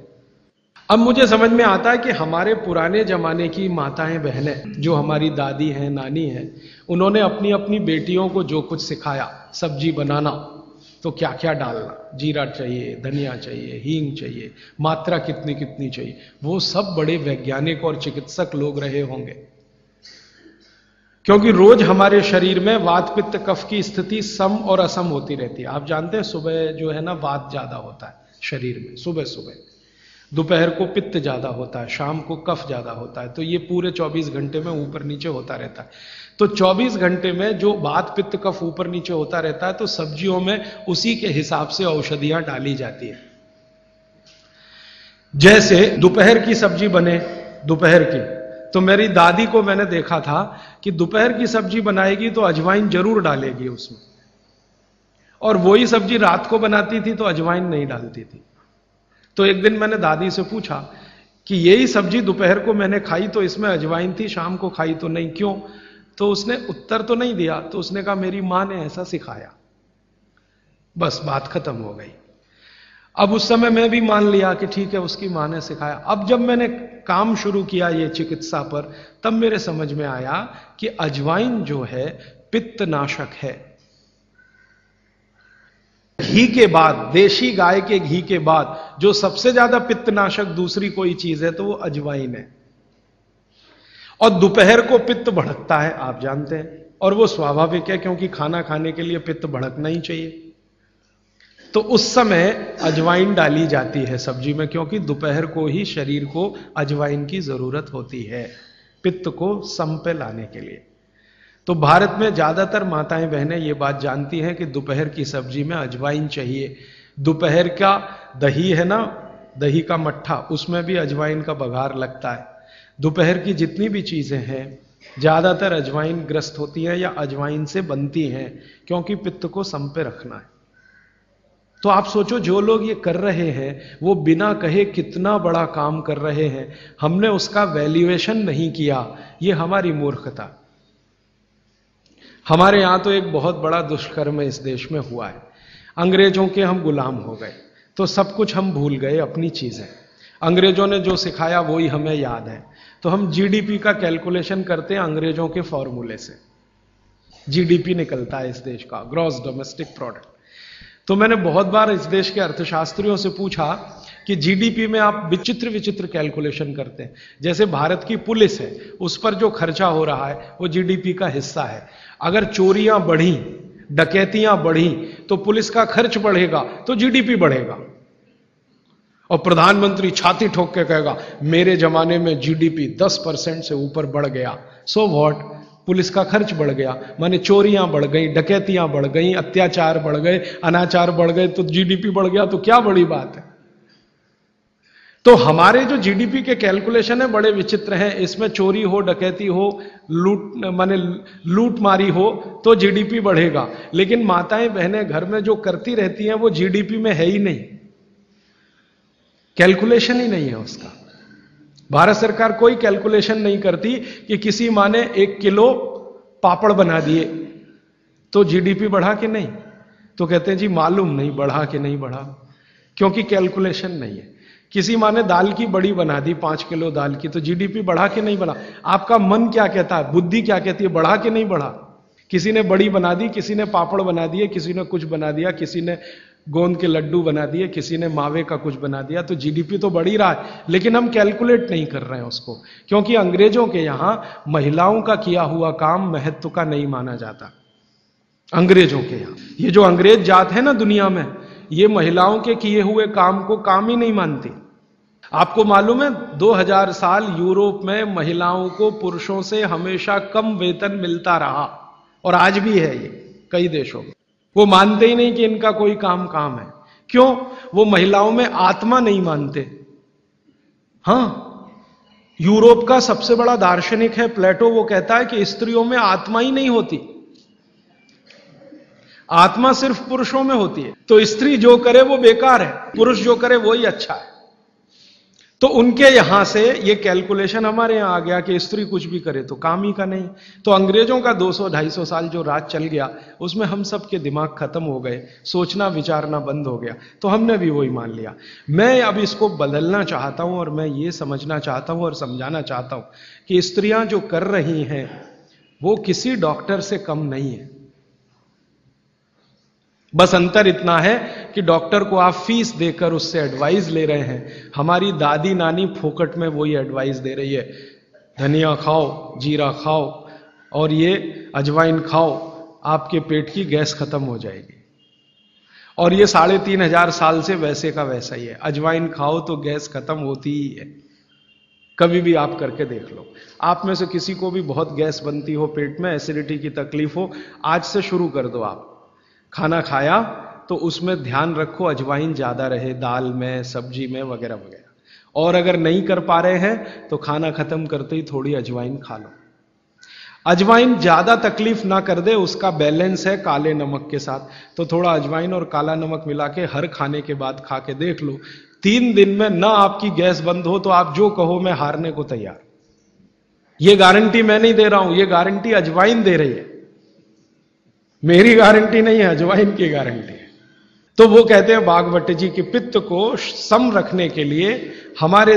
अब मुझे समझ में आता है कि हमारे पुराने जमाने की माताएं बहनें, जो हमारी दादी हैं, नानी हैं, उन्होंने अपनी अपनी बेटियों को जो कुछ सिखाया, सब्जी बनाना तो क्या क्या डालना, जीरा चाहिए, धनिया चाहिए, हींग चाहिए, मात्रा कितनी कितनी चाहिए, वो सब बड़े वैज्ञानिक और चिकित्सक लोग रहे होंगे। क्योंकि रोज हमारे शरीर में वात पित्त कफ की स्थिति सम और असम होती रहती है। आप जानते हैं सुबह जो है ना वात ज्यादा होता है शरीर में, सुबह सुबह, दोपहर को पित्त ज्यादा होता है, शाम को कफ ज्यादा होता है। तो ये पूरे 24 घंटे में ऊपर नीचे होता रहता है। तो 24 घंटे में जो वात पित्त कफ ऊपर नीचे होता रहता है, तो सब्जियों में उसी के हिसाब से औषधियां डाली जाती है। जैसे दोपहर की सब्जी बने, दोपहर की, तो मेरी दादी को मैंने देखा था कि दोपहर की सब्जी बनाएगी तो अजवाइन जरूर डालेगी उसमें, और वही सब्जी रात को बनाती थी तो अजवाइन नहीं डालती थी। तो एक दिन मैंने दादी से पूछा कि यही सब्जी दोपहर को मैंने खाई तो इसमें अजवाइन थी, शाम को खाई तो नहीं, क्यों? तो उसने उत्तर तो नहीं दिया। तो उसने कहा मेरी मां ने ऐसा सिखाया। बस बात खत्म हो गई। अब उस समय मैं भी मान लिया कि ठीक है, उसकी मां ने सिखाया। अब जब मैंने काम शुरू किया ये चिकित्सा पर, तब मेरे समझ में आया कि अजवाइन जो है पित्तनाशक है। घी के बाद, देशी गाय के घी के बाद जो सबसे ज्यादा पित्तनाशक दूसरी कोई चीज है तो वो अजवाइन है। और दोपहर को पित्त भड़कता है, आप जानते हैं, और वो स्वाभाविक है क्योंकि खाना खाने के लिए पित्त भड़कना ही चाहिए। तो उस समय अजवाइन डाली जाती है सब्जी में, क्योंकि दोपहर को ही शरीर को अजवाइन की जरूरत होती है पित्त को सम पे लाने के लिए। तो भारत में ज्यादातर माताएं बहनें ये बात जानती हैं कि दोपहर की सब्जी में अजवाइन चाहिए। दोपहर का दही है ना, दही का मट्ठा, उसमें भी अजवाइन का बघार लगता है। दोपहर की जितनी भी चीजें हैं ज्यादातर अजवाइन ग्रस्त होती हैं या अजवाइन से बनती हैं, क्योंकि पित्त को सम पे रखना है। तो आप सोचो, जो लोग ये कर रहे हैं वो बिना कहे कितना बड़ा काम कर रहे हैं, हमने उसका वैल्यूएशन नहीं किया, ये हमारी मूर्खता। हमारे यहां तो एक बहुत बड़ा दुष्कर्म इस देश में हुआ है। अंग्रेजों के हम गुलाम हो गए, तो सब कुछ हम भूल गए, अपनी चीजें। अंग्रेजों ने जो सिखाया वही हमें याद है। तो हम जीडीपी का कैलकुलेशन करते हैं अंग्रेजों के फॉर्मूले से। जीडीपी निकलता है इस देश का, ग्रॉस डोमेस्टिक प्रोडक्ट। तो मैंने बहुत बार इस देश के अर्थशास्त्रियों से पूछा कि जीडीपी में आप विचित्र विचित्र कैलकुलेशन करते हैं। जैसे भारत की पुलिस है, उस पर जो खर्चा हो रहा है वो जीडीपी का हिस्सा है। अगर चोरियां बढ़ी, डकैतियां बढ़ी, तो पुलिस का खर्च बढ़ेगा तो जीडीपी बढ़ेगा। और प्रधानमंत्री छाती ठोक के कहेगा मेरे जमाने में जीडीपी 10% से ऊपर बढ़ गया। सो व्हाट, पुलिस का खर्च बढ़ गया, माने चोरियां बढ़ गई, डकैतियां बढ़ गई, अत्याचार बढ़ गए, अनाचार बढ़ गए, तो जीडीपी बढ़ गया, तो क्या बड़ी बात है। तो हमारे जो जीडीपी के कैलकुलेशन है बड़े विचित्र हैं। इसमें चोरी हो, डकैती हो, लूट मारी हो तो जीडीपी बढ़ेगा, लेकिन माताएं बहनें घर में जो करती रहती हैं वो जीडीपी में है ही नहीं, कैलकुलेशन ही नहीं है उसका। भारत सरकार कोई कैलकुलेशन नहीं करती कि किसी माँ ने 1 किलो पापड़ बना दिए तो जीडीपी बढ़ा कि नहीं? तो कहते हैं जी मालूम नहीं बढ़ा कि नहीं बढ़ा, क्योंकि कैलकुलेशन नहीं है। किसी माँ ने दाल की बड़ी बना दी 5 किलो दाल की, तो जीडीपी बढ़ा कि नहीं बढ़ा? आपका मन क्या कहता है, बुद्धि क्या कहती है, बढ़ा कि नहीं बढ़ा? किसी ने बड़ी बना दी, किसी ने पापड़ बना दिए, किसी ने कुछ बना दिया, किसी ने गोंद के लड्डू बना दिए, किसी ने मावे का कुछ बना दिया, तो जीडीपी तो बढ़ ही रहा है, लेकिन हम कैलकुलेट नहीं कर रहे हैं उसको, क्योंकि अंग्रेजों के यहां महिलाओं का किया हुआ काम महत्व का नहीं माना जाता। अंग्रेजों के यहां ये जो अंग्रेज जात है ना दुनिया में, ये महिलाओं के किए हुए काम को काम ही नहीं मानती। आपको मालूम है 2000 साल यूरोप में महिलाओं को पुरुषों से हमेशा कम वेतन मिलता रहा, और आज भी है ये कई देशों में। वो मानते ही नहीं कि इनका कोई काम है। क्यों? वो महिलाओं में आत्मा नहीं मानते। हां, यूरोप का सबसे बड़ा दार्शनिक है प्लेटो, वो कहता है कि स्त्रियों में आत्मा ही नहीं होती, आत्मा सिर्फ पुरुषों में होती है। तो स्त्री जो करे वो बेकार है, पुरुष जो करे वही अच्छा है। तो उनके यहां से ये कैलकुलेशन हमारे यहां आ गया कि स्त्री कुछ भी करे तो काम ही का नहीं। तो अंग्रेजों का 200-250 साल जो राज चल गया, उसमें हम सब के दिमाग खत्म हो गए, सोचना विचारना बंद हो गया, तो हमने भी वही मान लिया। मैं अब इसको बदलना चाहता हूं, और मैं ये समझना चाहता हूं और समझाना चाहता हूं कि स्त्रियां जो कर रही हैं वो किसी डॉक्टर से कम नहीं है। बस अंतर इतना है कि डॉक्टर को आप फीस देकर उससे एडवाइस ले रहे हैं, हमारी दादी नानी फोकट में वही एडवाइस दे रही है, धनिया खाओ, जीरा खाओ और ये अजवाइन खाओ, आपके पेट की गैस खत्म हो जाएगी। और ये 3500 साल से वैसे का वैसा ही है, अजवाइन खाओ तो गैस खत्म होती ही है। कभी भी आप करके देख लो। आप में से किसी को भी बहुत गैस बनती हो, पेट में एसिडिटी की तकलीफ हो, आज से शुरू कर दो। आप खाना खाया तो उसमें ध्यान रखो अजवाइन ज्यादा रहे, दाल में, सब्जी में, वगैरह वगैरह। और अगर नहीं कर पा रहे हैं तो खाना खत्म करते ही थोड़ी अजवाइन खा लो। अजवाइन ज्यादा तकलीफ ना कर दे, उसका बैलेंस है काले नमक के साथ, तो थोड़ा अजवाइन और काला नमक मिला के हर खाने के बाद खा के देख लो। 3 दिन में ना आपकी गैस बंद हो तो आप जो कहो मैं हारने को तैयार। ये गारंटी मैं नहीं दे रहा हूं, ये गारंटी अजवाइन दे रही है, मेरी गारंटी नहीं है, अजवाइन की गारंटी है। तो वो कहते हैं भागवत जी कि पित्त को सम रखने के लिए हमारे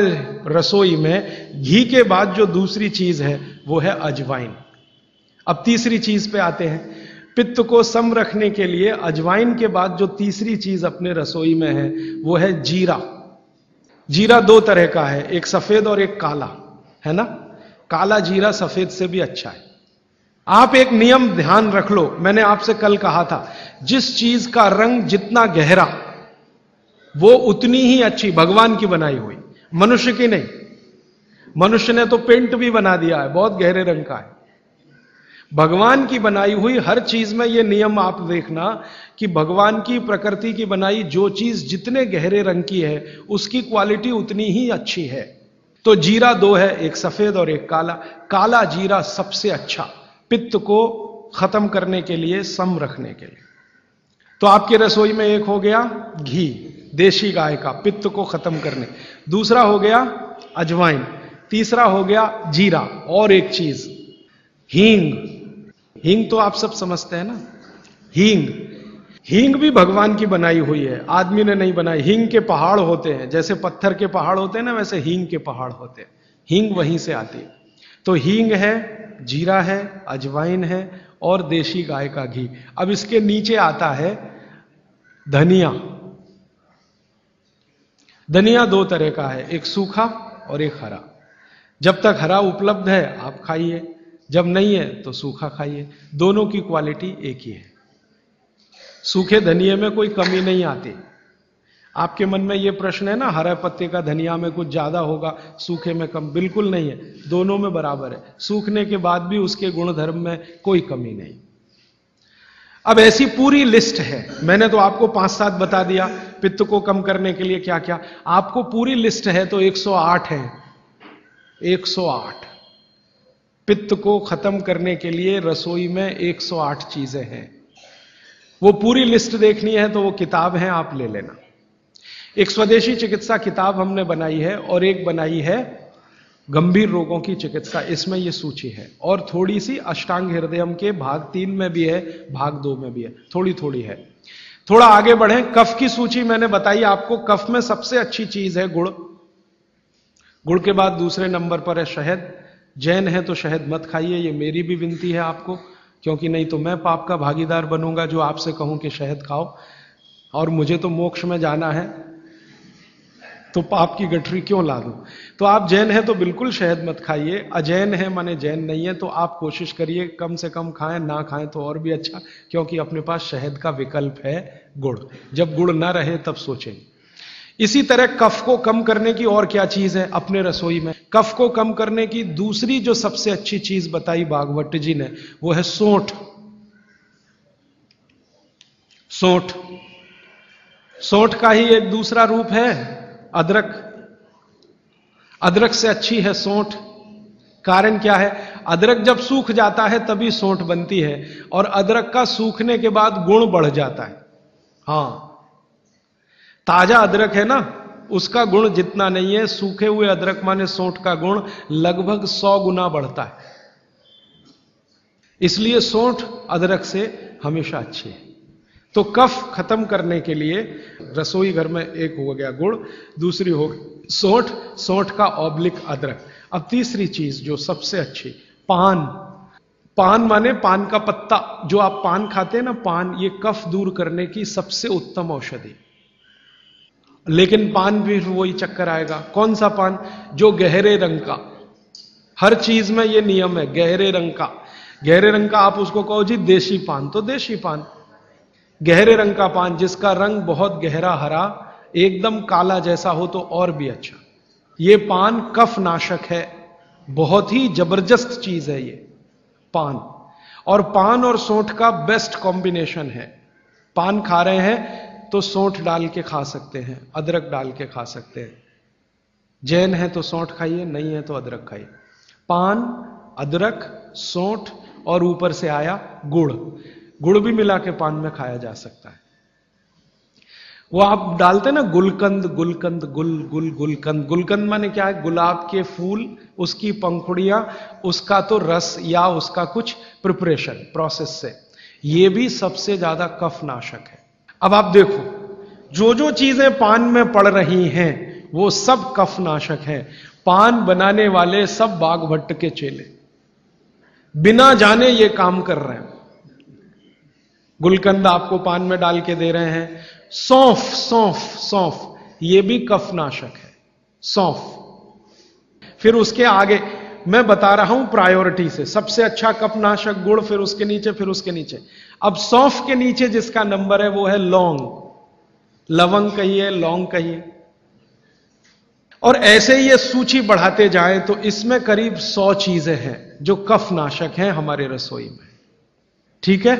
रसोई में घी के बाद जो दूसरी चीज है वो है अजवाइन। अब तीसरी चीज पे आते हैं। पित्त को सम रखने के लिए अजवाइन के बाद जो तीसरी चीज अपने रसोई में है वो है जीरा। जीरा 2 तरह का है, एक सफेद और एक काला, है ना। काला जीरा सफेद से भी अच्छा है। आप एक नियम ध्यान रख लो, मैंने आपसे कल कहा था, जिस चीज का रंग जितना गहरा वो उतनी ही अच्छी, भगवान की बनाई हुई, मनुष्य की नहीं। मनुष्य ने तो पेंट भी बना दिया है, बहुत गहरे रंग का है। भगवान की बनाई हुई हर चीज में ये नियम आप देखना कि भगवान की प्रकृति की बनाई जो चीज जितने गहरे रंग की है उसकी क्वालिटी उतनी ही अच्छी है। तो जीरा 2 है, एक सफेद और एक काला। काला जीरा सबसे अच्छा, पित्त को खत्म करने के लिए, सम रखने के लिए। तो आपके रसोई में एक हो गया घी देशी गाय का, पित्त को खत्म करने। दूसरा हो गया अजवाइन। तीसरा हो गया जीरा। और एक चीज हींग। हींग तो आप सब समझते हैं ना। हींग भी भगवान की बनाई हुई है, आदमी ने नहीं बनाई। हींग के पहाड़ होते हैं, जैसे पत्थर के पहाड़ होते हैं ना, वैसे हींग के पहाड़ होते हैं। हींग वहीं से आती है। तो हींग है, जीरा है, अजवाइन है और देशी गाय का घी। अब इसके नीचे आता है धनिया। धनिया 2 तरह का है, एक सूखा और एक हरा। जब तक हरा उपलब्ध है आप खाइए, जब नहीं है तो सूखा खाइए। दोनों की क्वालिटी एक ही है। सूखे धनिये में कोई कमी नहीं आती। आपके मन में यह प्रश्न है ना, हरे पत्ते का धनिया में कुछ ज्यादा होगा, सूखे में कम, बिल्कुल नहीं है, दोनों में बराबर है। सूखने के बाद भी उसके गुणधर्म में कोई कमी नहीं। अब ऐसी पूरी लिस्ट है, मैंने तो आपको 5-7 बता दिया पित्त को कम करने के लिए क्या क्या। आपको पूरी लिस्ट है तो 108 है। 108 पित्त को खत्म करने के लिए रसोई में 108 चीजें हैं। वो पूरी लिस्ट देखनी है तो वो किताब है, आप ले लेना। एक स्वदेशी चिकित्सा किताब हमने बनाई है और एक बनाई है गंभीर रोगों की चिकित्सा, इसमें ये सूची है। और थोड़ी सी अष्टांग हृदयम के भाग 3 में भी है, भाग 2 में भी है, थोड़ी थोड़ी है। थोड़ा आगे बढ़े, कफ की सूची मैंने बताई आपको। कफ में सबसे अच्छी चीज है गुड़। गुड़ के बाद दूसरे नंबर पर है शहद। जैन है तो शहद मत खाइए, ये मेरी भी विनती है आपको, क्योंकि नहीं तो मैं पाप का भागीदार बनूंगा जो आपसे कहूं कि शहद खाओ, और मुझे तो मोक्ष में जाना है, तो पाप की गठरी क्यों ला दूं। तो आप जैन है तो बिल्कुल शहद मत खाइए। अजैन है माने जैन नहीं है, तो आप कोशिश करिए कम से कम खाएं, ना खाएं तो और भी अच्छा, क्योंकि अपने पास शहद का विकल्प है गुड़। जब गुड़ ना रहे तब सोचें। इसी तरह कफ को कम करने की और क्या चीज है अपने रसोई में? कफ को कम करने की दूसरी जो सबसे अच्छी चीज बताई भागवत जी ने, वो है सौंठ। सौंठ, सौंठ का ही एक दूसरा रूप है अदरक। अदरक से अच्छी है सौंठ। कारण क्या है? अदरक जब सूख जाता है तभी सौंठ बनती है, और अदरक का सूखने के बाद गुण बढ़ जाता है। हां, ताजा अदरक है ना, उसका गुण जितना नहीं है, सूखे हुए अदरक माने सौंठ का गुण लगभग 100 गुना बढ़ता है। इसलिए सौंठ अदरक से हमेशा अच्छी है। तो कफ खत्म करने के लिए रसोई घर में एक हो गया गुड़, दूसरी हो गई सौंठ, सौंठ का ऑब्लिक अदरक। अब तीसरी चीज जो सबसे अच्छी, पान। पान माने पान का पत्ता। जो आप पान खाते हैं ना, पान, ये कफ दूर करने की सबसे उत्तम औषधि। लेकिन पान भी वही चक्कर आएगा। कौन सा पान? जो गहरे रंग का। हर चीज में ये नियम है, गहरे रंग का। गहरे रंग का आप उसको कहो जी देशी पान, तो देशी पान। गहरे रंग का पान जिसका रंग बहुत गहरा हरा, एकदम काला जैसा हो तो और भी अच्छा। ये पान कफ नाशक है, बहुत ही जबरदस्त चीज है ये पान। और पान और सौंठ का बेस्ट कॉम्बिनेशन है। पान खा रहे हैं तो सौंठ डाल के खा सकते हैं, अदरक डाल के खा सकते हैं। जैन है तो सौंठ खाइए, नहीं है तो अदरक खाइए। पान, अदरक, सौंठ और ऊपर से आया गुड़। गुड़ भी मिला के पान में खाया जा सकता है। वो आप डालते ना गुलकंद, गुलकंद, गुलकंद। गुलकंद माने क्या है? गुलाब के फूल, उसकी पंखुड़ियां, उसका तो रस या उसका कुछ प्रिपरेशन प्रोसेस से, ये भी सबसे ज्यादा कफ नाशक है। अब आप देखो, जो जो चीजें पान में पड़ रही हैं वो सब कफ नाशक है। पान बनाने वाले सब बाघभट्ट के चेले, बिना जाने ये काम कर रहे हैं। गुलकंद आपको पान में डाल के दे रहे हैं। सौंफ, सौंफ, सौंफ, ये भी कफ नाशक है, सौंफ। फिर उसके आगे मैं बता रहा हूं प्रायोरिटी से, सबसे अच्छा कफ नाशक गुड़, फिर उसके नीचे, फिर उसके नीचे। अब सौंफ के नीचे जिसका नंबर है वो है लौंग। लवंग कहिए, लौंग कहिए, और ऐसे ही ये सूची बढ़ाते जाएं तो इसमें करीब 100 चीजें हैं जो कफ नाशक हैं हमारे रसोई में। ठीक है,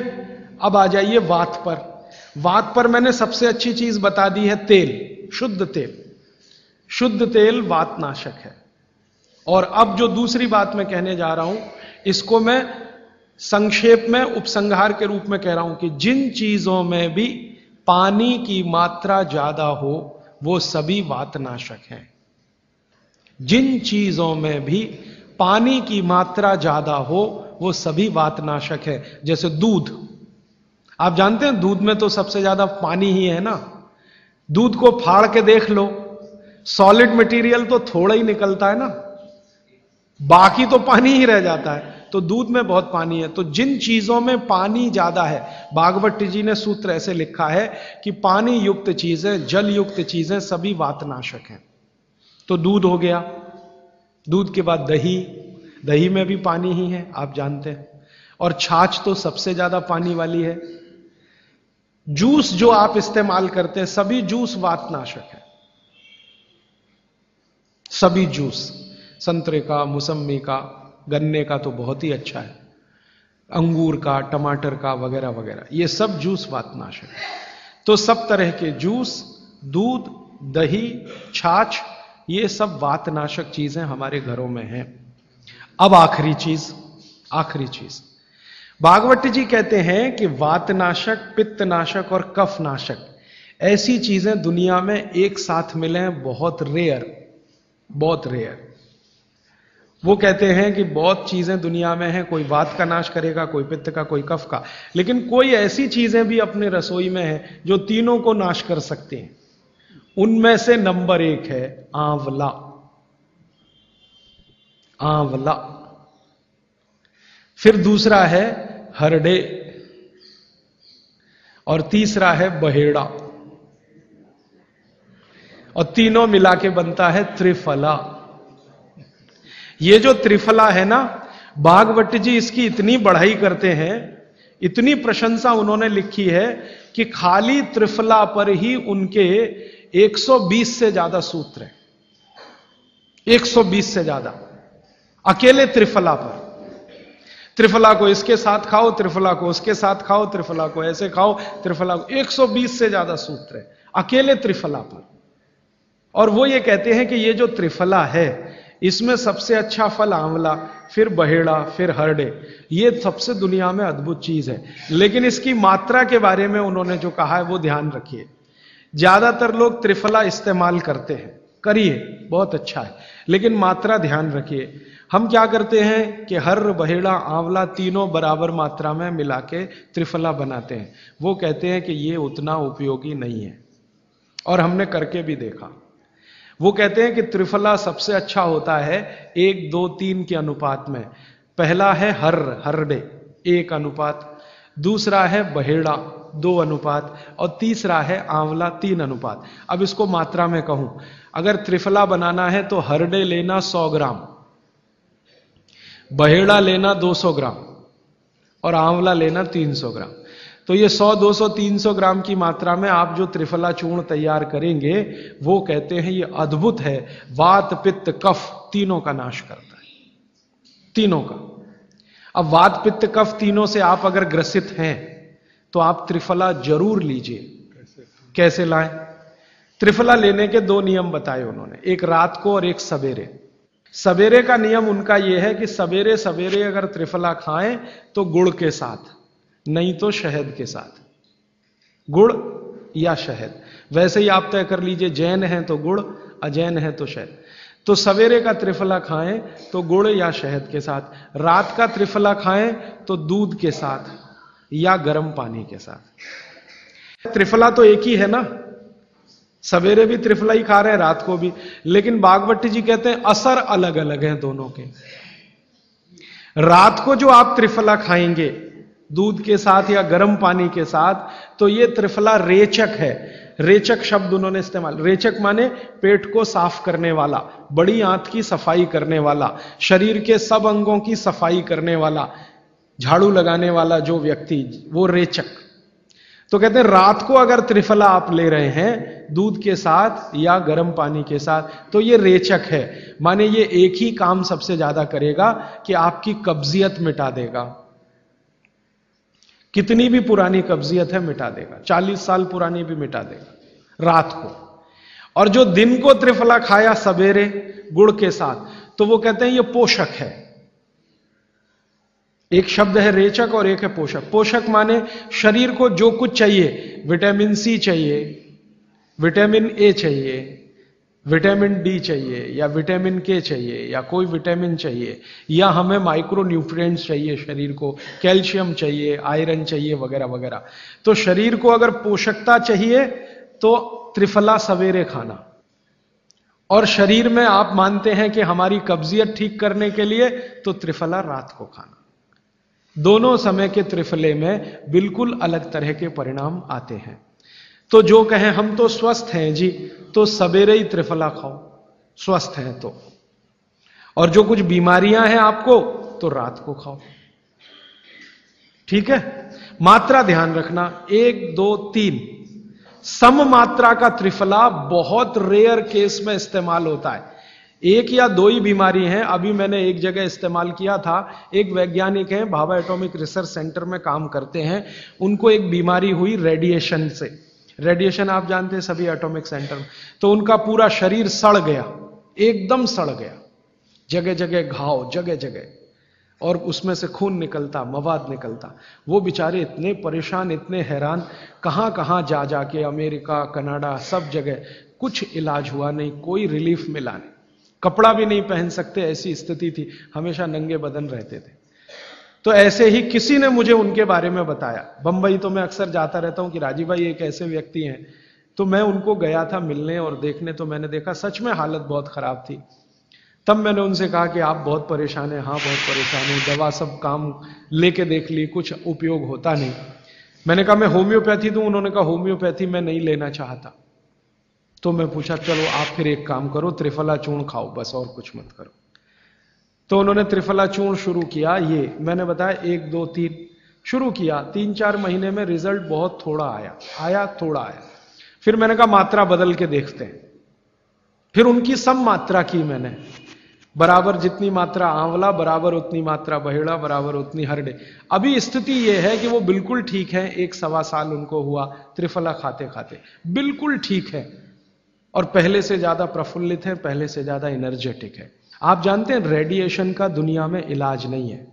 अब आ जाइए वात पर। वात पर मैंने सबसे अच्छी चीज बता दी है तेल, शुद्ध तेल। शुद्ध तेल वात नाशक है। और अब जो दूसरी बात मैं कहने जा रहा हूं, इसको मैं संक्षेप में उपसंहार के रूप में कह रहा हूं कि जिन चीजों में भी पानी की मात्रा ज्यादा हो वो सभी वातनाशक हैं। जिन चीजों में भी पानी की मात्रा ज्यादा हो वो सभी वातनाशक है। जैसे दूध, आप जानते हैं दूध में तो सबसे ज्यादा पानी ही है ना। दूध को फाड़ के देख लो, सॉलिड मटेरियल तो थोड़ा ही निकलता है ना, बाकी तो पानी ही रह जाता है। तो दूध में बहुत पानी है। तो जिन चीजों में पानी ज्यादा है, भागवत जी ने सूत्र ऐसे लिखा है कि पानी युक्त चीजें, जल युक्त चीजें सभी वातनाशक हैं। तो दूध हो गया, दूध के बाद दही, दही में भी पानी ही है आप जानते हैं, और छाछ तो सबसे ज्यादा पानी वाली है। जूस जो आप इस्तेमाल करते हैं, सभी जूस वातनाशक है। सभी जूस, संतरे का, मौसम्मी का, गन्ने का तो बहुत ही अच्छा है, अंगूर का, टमाटर का, वगैरह वगैरह, ये सब जूस वातनाशक है। तो सब तरह के जूस, दूध, दही, छाछ, ये सब वातनाशक चीजें हमारे घरों में हैं। अब आखिरी चीज भागवत जी कहते हैं कि वातनाशक, पित्तनाशक और कफनाशक ऐसी चीजें दुनिया में एक साथ मिले हैं, बहुत रेयर, बहुत रेयर। वो कहते हैं कि बहुत चीजें दुनिया में हैं, कोई वात का नाश करेगा, कोई पित्त का, कोई कफ का, लेकिन कोई ऐसी चीजें भी अपने रसोई में हैं जो तीनों को नाश कर सकते हैं। उनमें से नंबर 1 है आंवला। आंवला। फिर दूसरा है हरडे, और तीसरा है बहेड़ा, और तीनों मिला के बनता है त्रिफला। ये जो त्रिफला है ना, भागवत जी इसकी इतनी बढ़ाई करते हैं, इतनी प्रशंसा उन्होंने लिखी है कि खाली त्रिफला पर ही उनके 120 से ज्यादा सूत्र हैं। 120 से ज्यादा अकेले त्रिफला पर। त्रिफला को इसके साथ खाओ, त्रिफला को उसके साथ खाओ, त्रिफला को ऐसे खाओ, त्रिफला को 120 से ज्यादा सूत्र है अकेले त्रिफला पर। और वो ये कहते हैं कि ये जो त्रिफला है इसमें सबसे अच्छा फल आंवला, फिर बहेड़ा, फिर हरडे। ये सबसे दुनिया में अद्भुत चीज है। लेकिन इसकी मात्रा के बारे में उन्होंने जो कहा है वो ध्यान रखिए। ज्यादातर लोग त्रिफला इस्तेमाल करते हैं, करिए, बहुत अच्छा है, लेकिन मात्रा ध्यान रखिए। हम क्या करते हैं कि हर, बहेड़ा, आंवला तीनों बराबर मात्रा में मिला के त्रिफला बनाते हैं। वो कहते हैं कि ये उतना उपयोगी नहीं है, और हमने करके भी देखा। वो कहते हैं कि त्रिफला सबसे अच्छा होता है 1, 2, 3 के अनुपात में। पहला है हरडे 1 अनुपात, दूसरा है बहेड़ा 2 अनुपात, और तीसरा है आंवला 3 अनुपात। अब इसको मात्रा में कहूं, अगर त्रिफला बनाना है तो हरडे लेना 100 ग्राम, बहेड़ा लेना 200 ग्राम, और आंवला लेना 300 ग्राम। तो ये 100, 200, 300 ग्राम की मात्रा में आप जो त्रिफला चूर्ण तैयार करेंगे, वो कहते हैं ये अद्भुत है, वात, पित्त, कफ तीनों का नाश करता है, तीनों का। अब वात, पित्त, कफ तीनों से आप अगर ग्रसित हैं तो आप त्रिफला जरूर लीजिए। कैसे लाएं? त्रिफला लेने के 2 नियम बताए उन्होंने, एक रात को और एक सवेरे। सवेरे का नियम उनका यह है कि सवेरे सवेरे अगर त्रिफला खाएं तो गुड़ के साथ, नहीं तो शहद के साथ, गुड़ या शहद। वैसे ही आप तय कर लीजिए, जैन है तो गुड़, अजैन है तो शहद। तो सवेरे का त्रिफला खाएं तो गुड़ या शहद के साथ, रात का त्रिफला खाएं तो दूध के साथ या गर्म पानी के साथ। त्रिफला तो एक ही है ना, सवेरे भी त्रिफला ही खा रहे हैं, रात को भी, लेकिन भागवत जी कहते हैं असर अलग अलग हैं दोनों के। रात को जो आप त्रिफला खाएंगे दूध के साथ या गर्म पानी के साथ, तो ये त्रिफला रेचक है। रेचक शब्द उन्होंने इस्तेमाल, रेचक माने पेट को साफ करने वाला, बड़ी आंत की सफाई करने वाला, शरीर के सब अंगों की सफाई करने वाला, झाड़ू लगाने वाला जो व्यक्ति, वो रेचक। तो कहते हैं रात को अगर त्रिफला आप ले रहे हैं दूध के साथ या गर्म पानी के साथ, तो ये रेचक है, माने ये एक ही काम सबसे ज्यादा करेगा कि आपकी कब्जियत मिटा देगा। कितनी भी पुरानी कब्जियत है मिटा देगा, 40 साल पुरानी भी मिटा देगा रात को। और जो दिन को त्रिफला खाया सवेरे गुड़ के साथ, तो वो कहते हैं ये पोषक है। एक शब्द है रेचक और एक है पोषक। पोषक माने शरीर को जो कुछ चाहिए, विटामिन सी चाहिए, विटामिन ए चाहिए, विटामिन डी चाहिए, या विटामिन के चाहिए, या कोई विटामिन चाहिए, या हमें माइक्रो न्यूट्रिएंट्स चाहिए शरीर को, कैल्शियम चाहिए, आयरन चाहिए, वगैरह वगैरह। तो शरीर को अगर पोषकता चाहिए तो त्रिफला सवेरे खाना, और शरीर में आप मानते हैं कि हमारी कब्जियत ठीक करने के लिए तो त्रिफला रात को खाना। दोनों समय के त्रिफले में बिल्कुल अलग तरह के परिणाम आते हैं। तो जो कहें हम तो स्वस्थ हैं जी, तो सवेरे ही त्रिफला खाओ, स्वस्थ हैं तो। और जो कुछ बीमारियां हैं आपको, तो रात को खाओ। ठीक है? मात्रा ध्यान रखना, 1, 2, 3 सम मात्रा का त्रिफला बहुत रेयर केस में इस्तेमाल होता है। 1 या 2 ही बीमारी हैं। अभी मैंने एक जगह इस्तेमाल किया था, एक वैज्ञानिक हैं, भाभा एटॉमिक रिसर्च सेंटर में काम करते हैं, उनको एक बीमारी हुई रेडिएशन से। रेडिएशन आप जानते हैं सभी एटॉमिक सेंटर में। तो उनका पूरा शरीर सड़ गया, एकदम सड़ गया, जगह जगह घाव, जगह जगह, और उसमें से खून निकलता, मवाद निकलता। वो बेचारे इतने परेशान, इतने हैरान, कहां कहां जा जाके, अमेरिका, कनाडा, सब जगह, कुछ इलाज हुआ नहीं, कोई रिलीफ मिला नहीं। कपड़ा भी नहीं पहन सकते, ऐसी स्थिति थी, हमेशा नंगे बदन रहते थे। तो ऐसे ही किसी ने मुझे उनके बारे में बताया। बंबई तो मैं अक्सर जाता रहता हूं कि राजीव भाई एक ऐसे व्यक्ति हैं, तो मैं उनको गया था मिलने और देखने, तो मैंने देखा सच में हालत बहुत खराब थी। तब मैंने उनसे कहा कि आप बहुत परेशान हैं। हाँ बहुत परेशान हूं, दवा सब काम लेके देख ली, कुछ उपयोग होता नहीं। मैंने कहा मैं होम्योपैथी दूं? उन्होंने कहा होम्योपैथी मैं नहीं लेना चाहता। तो मैं पूछा चलो आप फिर एक काम करो, त्रिफला चूर्ण खाओ बस, और कुछ मत करो। तो उन्होंने त्रिफला चूर्ण शुरू किया। ये मैंने बताया 1 2 3 शुरू किया, 3-4 महीने में रिजल्ट बहुत थोड़ा आया थोड़ा आया। फिर मैंने कहा मात्रा बदल के देखते हैं। फिर उनकी सब मात्रा की मैंने, बराबर जितनी मात्रा आंवला, बराबर उतनी मात्रा बहेड़ा, बराबर उतनी हरडे। अभी स्थिति यह है कि वो बिल्कुल ठीक है, 1-1.25 साल उनको हुआ त्रिफला खाते खाते, बिल्कुल ठीक है और पहले से ज्यादा प्रफुल्लित है, पहले से ज्यादा एनर्जेटिक है। आप जानते हैं रेडिएशन का दुनिया में इलाज नहीं है।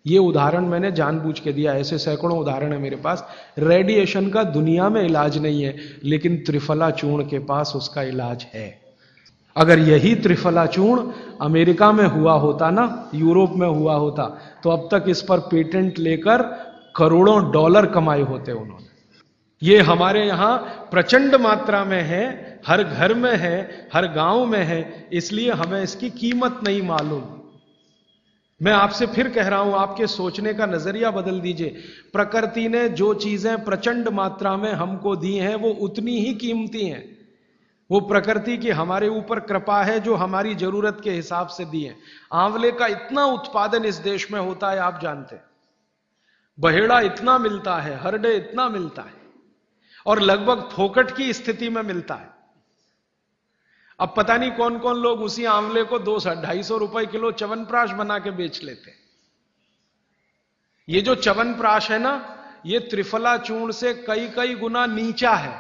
ये उदाहरण मैंने जानबूझ के दिया, ऐसे सैकड़ों उदाहरण है मेरे पास। रेडिएशन का दुनिया में इलाज नहीं है, लेकिन त्रिफला चूर्ण के पास उसका इलाज है। अगर यही त्रिफला चूर्ण अमेरिका में हुआ होता ना, यूरोप में हुआ होता, तो अब तक इस पर पेटेंट लेकर करोड़ों डॉलर कमाए होते उन्होंने। ये हमारे यहां प्रचंड मात्रा में है, हर घर में है, हर गांव में है, इसलिए हमें इसकी कीमत नहीं मालूम। मैं आपसे फिर कह रहा हूं, आपके सोचने का नजरिया बदल दीजिए। प्रकृति ने जो चीजें प्रचंड मात्रा में हमको दी हैं, वो उतनी ही कीमती हैं। वो प्रकृति की हमारे ऊपर कृपा है जो हमारी जरूरत के हिसाब से दी है। आंवले का इतना उत्पादन इस देश में होता है, आप जानते हैं। बहेड़ा इतना मिलता है, हरडे इतना मिलता है, और लगभग फोकट की स्थिति में मिलता है। अब पता नहीं कौन कौन लोग उसी आंवले को 200-250 रुपए किलो च्यवनप्राश बना के बेच लेते हैं। ये जो च्यवनप्राश है ना, ये त्रिफला चूर्ण से कई कई गुना नीचा है।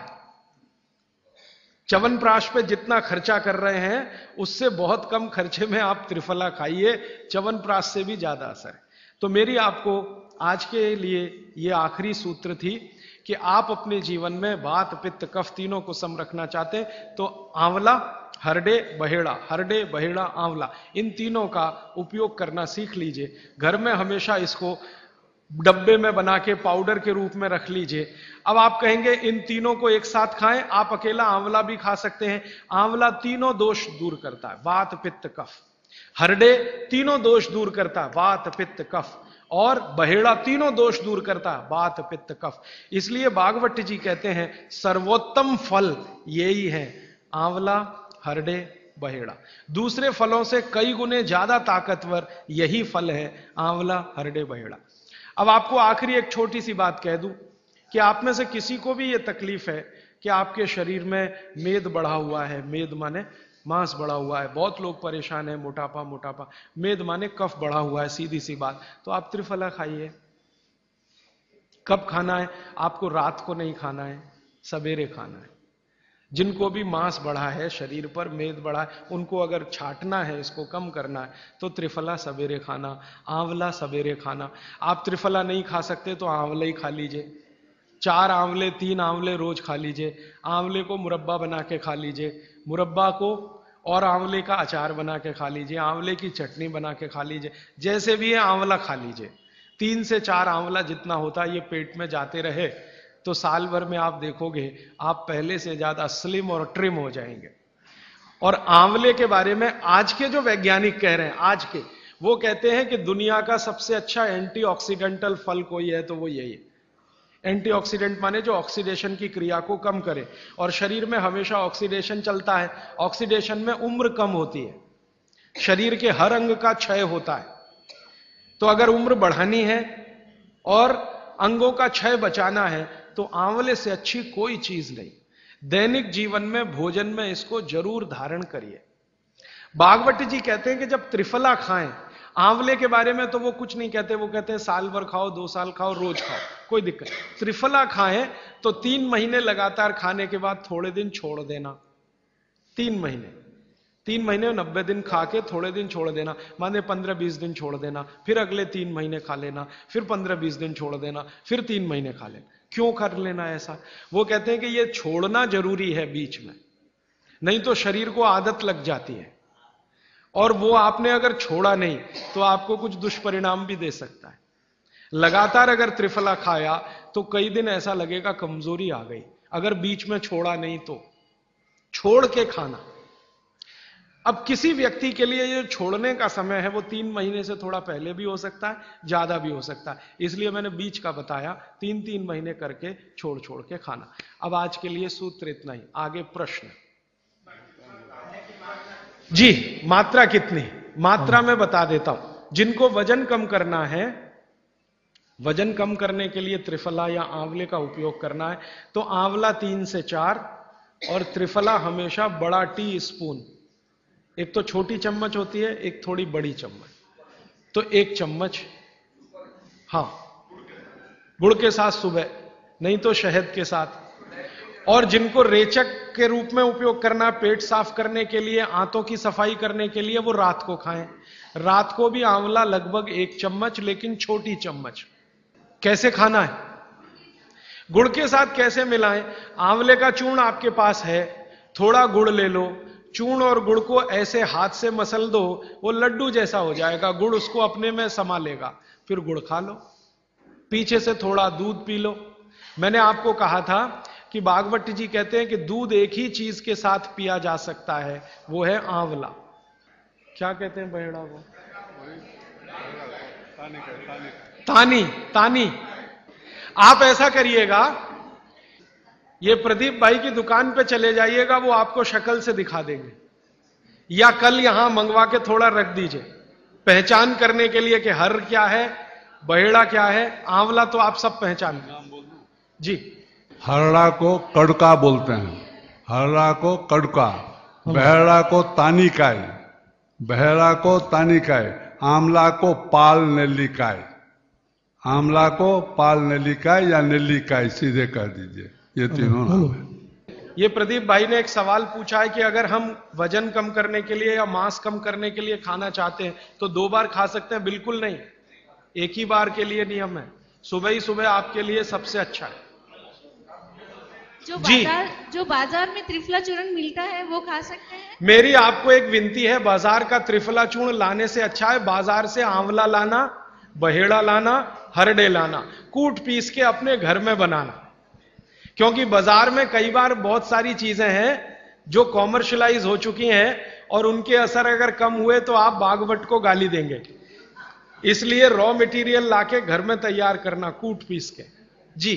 च्यवनप्राश पे जितना खर्चा कर रहे हैं, उससे बहुत कम खर्चे में आप त्रिफला खाइए, च्यवनप्राश से भी ज्यादा असर है। तो मेरी आपको आज के लिए ये आखिरी सूत्र थी कि आप अपने जीवन में वात पित्त कफ तीनों को सम रखना चाहते हैं, तो आंवला, हरडे, बहेड़ा, हरडे, बहेड़ा, आंवला, इन तीनों का उपयोग करना सीख लीजिए। घर में हमेशा इसको डब्बे में बना के पाउडर के रूप में रख लीजिए। अब आप कहेंगे इन तीनों को एक साथ खाएं, आप अकेला आंवला भी खा सकते हैं। आंवला तीनों दोष दूर करता है, वात पित्त कफ। हरडे तीनों दोष दूर करता है, वात पित्त कफ। और बहेड़ा तीनों दोष दूर करता है, वात पित्त कफ। इसलिए भागवत जी कहते हैं सर्वोत्तम फल यही है, आंवला, हरडे, बहेड़ा। दूसरे फलों से कई गुने ज्यादा ताकतवर यही फल है, आंवला, हरडे, बहेड़ा। अब आपको आखिरी एक छोटी सी बात कह दूं कि आप में से किसी को भी यह तकलीफ है कि आपके शरीर में मेद बढ़ा हुआ है, मेद माने मांस बढ़ा हुआ है, बहुत लोग परेशान है, मोटापा मोटापा, मेद माने कफ बढ़ा हुआ है, सीधी सी बात। तो आप त्रिफला खाइए। कब खाना है? आपको रात को नहीं खाना है, सवेरे खाना है। जिनको भी मांस बढ़ा है शरीर पर, मेद बढ़ा है, उनको अगर छाटना है, इसको कम करना है, तो त्रिफला सवेरे खाना, आंवला सवेरे खाना। आप त्रिफला नहीं खा सकते तो आंवला ही खा लीजिए। 4 आंवले 3 आंवले रोज खा लीजिए। आंवले को मुरब्बा बना के खा लीजिए, मुरब्बा को और आंवले का अचार बना के खा लीजिए, आंवले की चटनी बना के खा लीजिए, जैसे भी है आंवला खा लीजिए। 3 से 4 आंवला जितना होता है, ये पेट में जाते रहे तो साल भर में आप देखोगे आप पहले से ज्यादा स्लिम और ट्रिम हो जाएंगे। और आंवले के बारे में आज के जो वैज्ञानिक कह रहे हैं, आज के, वो कहते हैं कि दुनिया का सबसे अच्छा एंटीऑक्सीडेंटल फल कोई है तो वो यही है। एंटीऑक्सीडेंट माने जो ऑक्सीडेशन की क्रिया को कम करे, और शरीर में हमेशा ऑक्सीडेशन चलता है। ऑक्सीडेशन में उम्र कम होती है, शरीर के हर अंग का क्षय होता है। तो अगर उम्र बढ़ानी है और अंगों का क्षय बचाना है, तो आंवले से अच्छी कोई चीज नहीं। दैनिक जीवन में, भोजन में इसको जरूर धारण करिए। भागवत जी कहते हैं कि जब त्रिफला खाएं, आंवले के बारे में तो वो कुछ नहीं कहते, वो कहते हैं साल भर खाओ, 2 साल खाओ, रोज खाओ, कोई दिक्कत। त्रिफला खाएं तो 3 महीने लगातार खाने के बाद थोड़े दिन छोड़ देना। 3 महीने 90 दिन खा के थोड़े दिन छोड़ देना, माने 15-20 दिन छोड़ देना, फिर अगले 3 महीने खा लेना, फिर 15-20 दिन छोड़ देना, फिर 3 महीने खा लेना। क्यों कर लेना ऐसा? वो कहते हैं कि ये छोड़ना जरूरी है बीच में, नहीं तो शरीर को आदत लग जाती है। और वो आपने अगर छोड़ा नहीं तो आपको कुछ दुष्परिणाम भी दे सकता है। लगातार अगर त्रिफला खाया तो कई दिन ऐसा लगेगा कमजोरी आ गई, अगर बीच में छोड़ा नहीं तो छोड़ के खाना। अब किसी व्यक्ति के लिए ये छोड़ने का समय है वो 3 महीने से थोड़ा पहले भी हो सकता है, ज्यादा भी हो सकता है, इसलिए मैंने बीच का बताया, 3-3 महीने करके छोड़ छोड़ के खाना। अब आज के लिए सूत्र इतना ही, आगे प्रश्न। जी, मात्रा कितनी? मात्रा में बता देता हूं। जिनको वजन कम करना है, वजन कम करने के लिए त्रिफला या आंवले का उपयोग करना है तो आंवला 3 से 4 और त्रिफला हमेशा बड़ा टी स्पून, एक तो छोटी चम्मच होती है, एक थोड़ी बड़ी चम्मच, तो 1 चम्मच, हां, गुड़ के साथ सुबह, नहीं तो शहद के साथ। और जिनको रेचक के रूप में उपयोग करना, पेट साफ करने के लिए, आंतों की सफाई करने के लिए, वो रात को खाएं। रात को भी आंवला लगभग 1 चम्मच, लेकिन छोटी चम्मच। कैसे खाना है, गुड़ के साथ कैसे मिलाएं? आंवले का चूर्ण आपके पास है, थोड़ा गुड़ ले लो, चूर्ण और गुड़ को ऐसे हाथ से मसल दो, वो लड्डू जैसा हो जाएगा, गुड़ उसको अपने में समा लेगा, फिर गुड़ खा लो। पीछे से थोड़ा दूध पी लो। मैंने आपको कहा था कि भागवत जी कहते हैं कि दूध एक ही चीज के साथ पिया जा सकता है, वो है आंवला। क्या कहते हैं बहेड़ा को? तानी। तानी। आप ऐसा करिएगा, ये प्रदीप भाई की दुकान पे चले जाइएगा, वो आपको शक्ल से दिखा देंगे, या कल यहां मंगवा के थोड़ा रख दीजिए पहचान करने के लिए कि हर क्या है, बहेड़ा क्या है, आंवला तो आप सब पहचान जी। हरड़ा को कड़का बोलते हैं, हरड़ा को कड़का, बहेड़ा को तानिकाय, बहेड़ा को तानिकाय, आंवला को पाल नेल्लिकाय, आंवला को पाल नेल्लिकाय या नेल्लिकाय सीधे कर दीजिए, ये तीनों नाम है। ये प्रदीप भाई ने एक सवाल पूछा है कि अगर हम वजन कम करने के लिए या मांस कम करने के लिए खाना चाहते हैं तो 2 बार खा सकते हैं? बिल्कुल नहीं, एक ही बार के लिए नियम है, सुबह ही सुबह आपके लिए सबसे अच्छा है। जो बाजार में त्रिफला चूर्ण मिलता है वो खा सकते हैं? मेरी आपको एक विनती है, बाजार का त्रिफला चूर्ण लाने से अच्छा है बाजार से आंवला लाना, बहेड़ा लाना, हरड़े लाना, कूट पीस के अपने घर में बनाना। क्योंकि बाजार में कई बार बहुत सारी चीजें हैं जो कॉमर्शलाइज हो चुकी हैं और उनके असर अगर कम हुए तो आप भागवत को गाली देंगे। इसलिए रॉ मटेरियल लाके घर में तैयार करना, कूट पीस के। जी,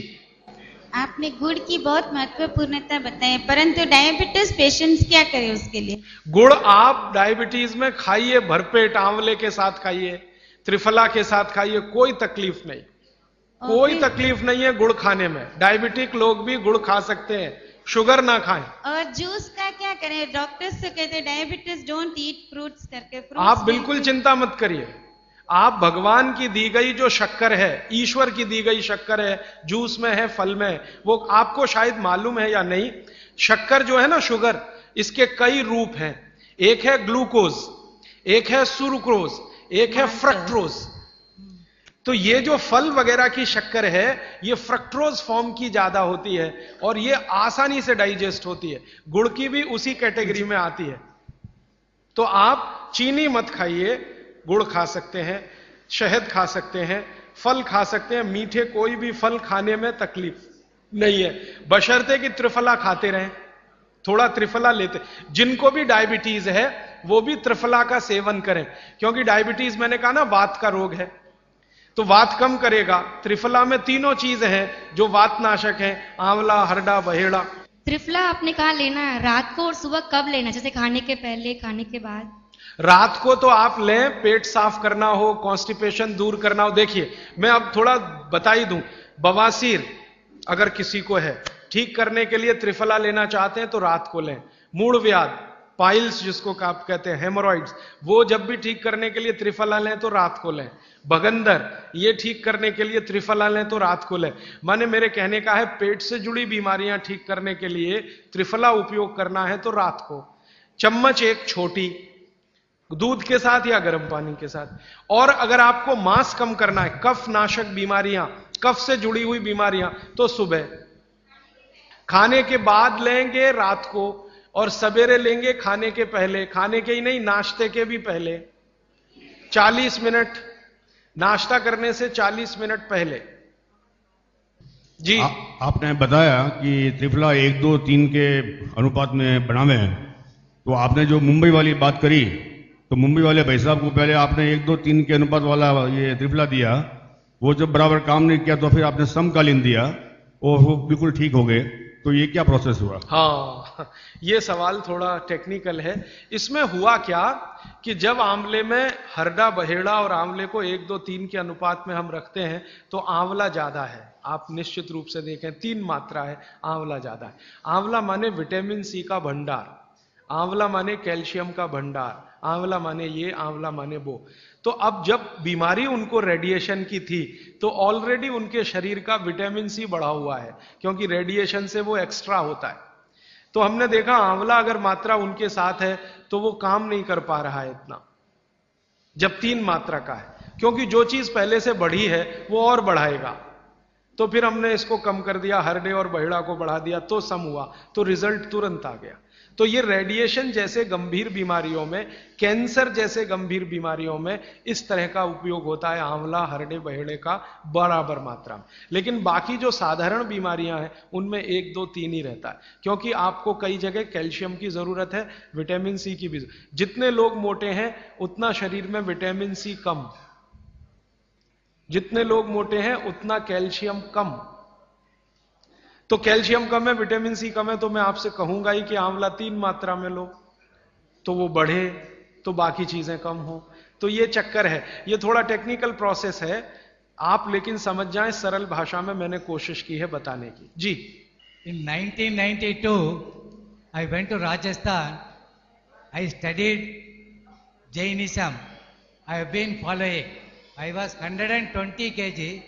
आपने गुड़ की बहुत महत्वपूर्णता बताई, परंतु डायबिटीज पेशेंट्स क्या करें उसके लिए? गुड़ आप डायबिटीज में खाइए, भरपेट आंवले के साथ खाइए, त्रिफला के साथ खाइए, कोई तकलीफ नहीं, कोई तकलीफ नहीं है गुड़ खाने में। डायबिटिक लोग भी गुड़ खा सकते हैं, शुगर ना खाएं। और जूस का क्या करें? डॉक्टर्स तो कहते हैं डायबिटीज डोंट ईट फ्रूट्स करके। आप बिल्कुल चिंता मत करिए, आप भगवान की दी गई जो शक्कर है, ईश्वर की दी गई शक्कर है, जूस में है, फल में है, वो आपको शायद मालूम है या नहीं। शक्कर जो है ना, शुगर, इसके कई रूप हैं। एक है ग्लूकोज, एक है सुक्रोज, एक है फ्रक्टोज। तो ये जो फल वगैरह की शक्कर है, ये फ्रक्टोज फॉर्म की ज्यादा होती है और ये आसानी से डाइजेस्ट होती है। गुड़ की भी उसी कैटेगरी में आती है। तो आप चीनी मत खाइए, गुड़ खा सकते हैं, शहद खा सकते हैं, फल खा सकते हैं। मीठे कोई भी फल खाने में तकलीफ नहीं है, बशर्ते कि त्रिफला खाते रहें, थोड़ा त्रिफला लेते। जिनको भी डायबिटीज है वो भी त्रिफला का सेवन करें, क्योंकि डायबिटीज मैंने कहा ना वात का रोग है, तो वात कम करेगा। त्रिफला में तीनों चीजें हैं जो वात नाशक हैं, आंवला, हरड़ा, बहेड़ा। त्रिफला आपने कहा लेना है रात को और सुबह कब लेना? जैसे खाने के पहले, खाने के बाद? रात को तो आप लें, पेट साफ करना हो, कॉन्स्टिपेशन दूर करना हो। देखिए, मैं अब थोड़ा बता ही दूं, बवासीर अगर किसी को है, ठीक करने के लिए त्रिफला लेना चाहते हैं तो रात को लें। मूढ़ व्याध, पाइल्स जिसको आप कहते हैं, हेमोरॉइड्स, वो जब भी ठीक करने के लिए त्रिफला लें तो रात को लें। भगंदर, ये ठीक करने के लिए त्रिफला लें तो रात को लें। माने मेरे कहने का है, पेट से जुड़ी बीमारियां ठीक करने के लिए त्रिफला उपयोग करना है तो रात को। चम्मच एक छोटी, दूध के साथ या गर्म पानी के साथ। और अगर आपको मांस कम करना है, कफ नाशक बीमारियां, कफ से जुड़ी हुई बीमारियां, तो सुबह खाने के बाद लेंगे रात को, और सवेरे लेंगे खाने के पहले, खाने के ही नहीं नाश्ते के भी पहले 40 मिनट, नाश्ता करने से 40 मिनट पहले। जी आपने बताया कि त्रिफला 1, 2, 3 के अनुपात में बनावे हैं, तो आपने जो मुंबई वाली बात करी, तो मुंबई वाले भाई साहब को पहले आपने 1, 2, 3 के अनुपात वाला ये त्रिफला दिया, वो जब बराबर काम नहीं किया तो फिर आपने समकालीन दिया और वो बिल्कुल ठीक हो गए, तो ये क्या प्रोसेस हुआ? हाँ, ये सवाल थोड़ा टेक्निकल है। इसमें हुआ क्या कि जब आंवले में हरडा बहेड़ा और आंवले को 1, 2, 3 के अनुपात में हम रखते हैं तो आंवला ज्यादा है। आप निश्चित रूप से देखें 3 मात्रा है, आंवला ज्यादा है। आंवला माने विटामिन सी का भंडार, आंवला माने कैल्शियम का भंडार, आंवला माने ये, आंवला माने वो। तो अब जब बीमारी उनको रेडिएशन की थी तो ऑलरेडी उनके शरीर का विटामिन सी बढ़ा हुआ है, क्योंकि रेडिएशन से वो एक्स्ट्रा होता है। तो हमने देखा आंवला अगर मात्रा उनके साथ है तो वो काम नहीं कर पा रहा है इतना, जब 3 मात्रा का है, क्योंकि जो चीज पहले से बढ़ी है वो और बढ़ाएगा। तो फिर हमने इसको कम कर दिया, हरडे और बहेड़ा को बढ़ा दिया, तो सम हुआ, तो रिजल्ट तुरंत आ गया। तो ये रेडिएशन जैसे गंभीर बीमारियों में, कैंसर जैसे गंभीर बीमारियों में इस तरह का उपयोग होता है आंवला, हरडे बहेड़े का बराबर मात्रा में। लेकिन बाकी जो साधारण बीमारियां हैं उनमें 1, 2, 3 ही रहता है, क्योंकि आपको कई जगह कैल्शियम की जरूरत है, विटामिन सी की भी। जितने लोग मोटे हैं उतना शरीर में विटामिन सी कम, जितने लोग मोटे हैं उतना कैल्शियम कम। तो कैल्शियम कम है, विटामिन सी कम है, तो मैं आपसे कहूंगा ही कि आंवला 3 मात्रा में लो तो वो बढ़े, तो बाकी चीजें कम हो। तो ये चक्कर है, ये थोड़ा टेक्निकल प्रोसेस है, आप लेकिन समझ जाएं, सरल भाषा में मैंने कोशिश की है बताने की। जी। In 1992, I went to Rajasthan. I studied Jainism. I have been following. I was 120 kg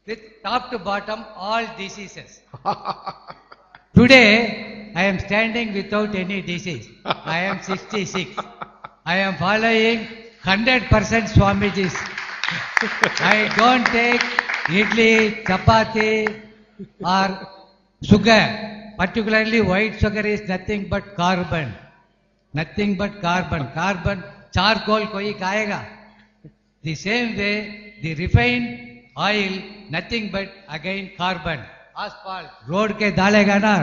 with top to bottom all diseases. Today, I am standing without any disease. I am 66. I am following 100% Swamiji's. I don't take idli, chapati or sugar. Particularly white sugar is nothing but carbon. Nothing but carbon. Carbon, charcoal koi खाएगा. The same way, the refined oil, nothing but again carbon. Asphalt, road ke डालेगा ना,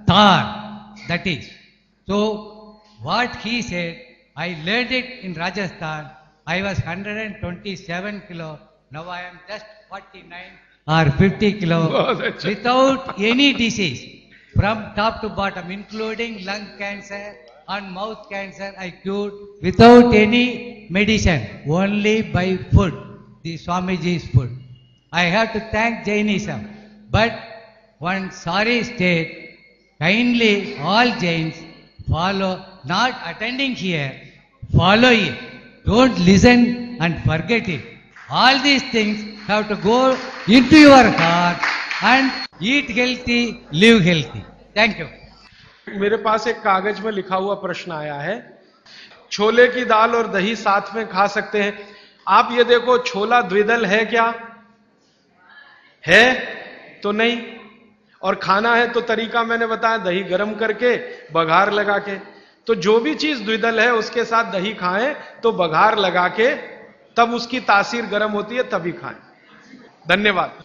tar, that is. So, what he said, I learned it in Rajasthan. I was 127 kilo. Now I am just 49 or 50 kilo without any disease. From top to bottom, including lung cancer and mouth cancer, I cured without any medicine, only by food, the Swamiji's food. I have to thank Jainism. But one sorry state, kindly all Jains follow, not attending here, follow it. Don't listen and forget it. All these things have to go into your heart and eat healthy, live healthy. Thank you. मेरे पास एक कागज में लिखा हुआ प्रश्न आया है, छोले की दाल और दही साथ में खा सकते हैं? आप ये देखो, छोला द्विदल है क्या? है तो नहीं। और खाना है तो तरीका मैंने बताया, दही गर्म करके बघार लगा के। तो जो भी चीज द्विदल है उसके साथ दही खाएं तो बघार लगा के, तब उसकी तासीर गर्म होती है, तभी खाएं। धन्यवाद।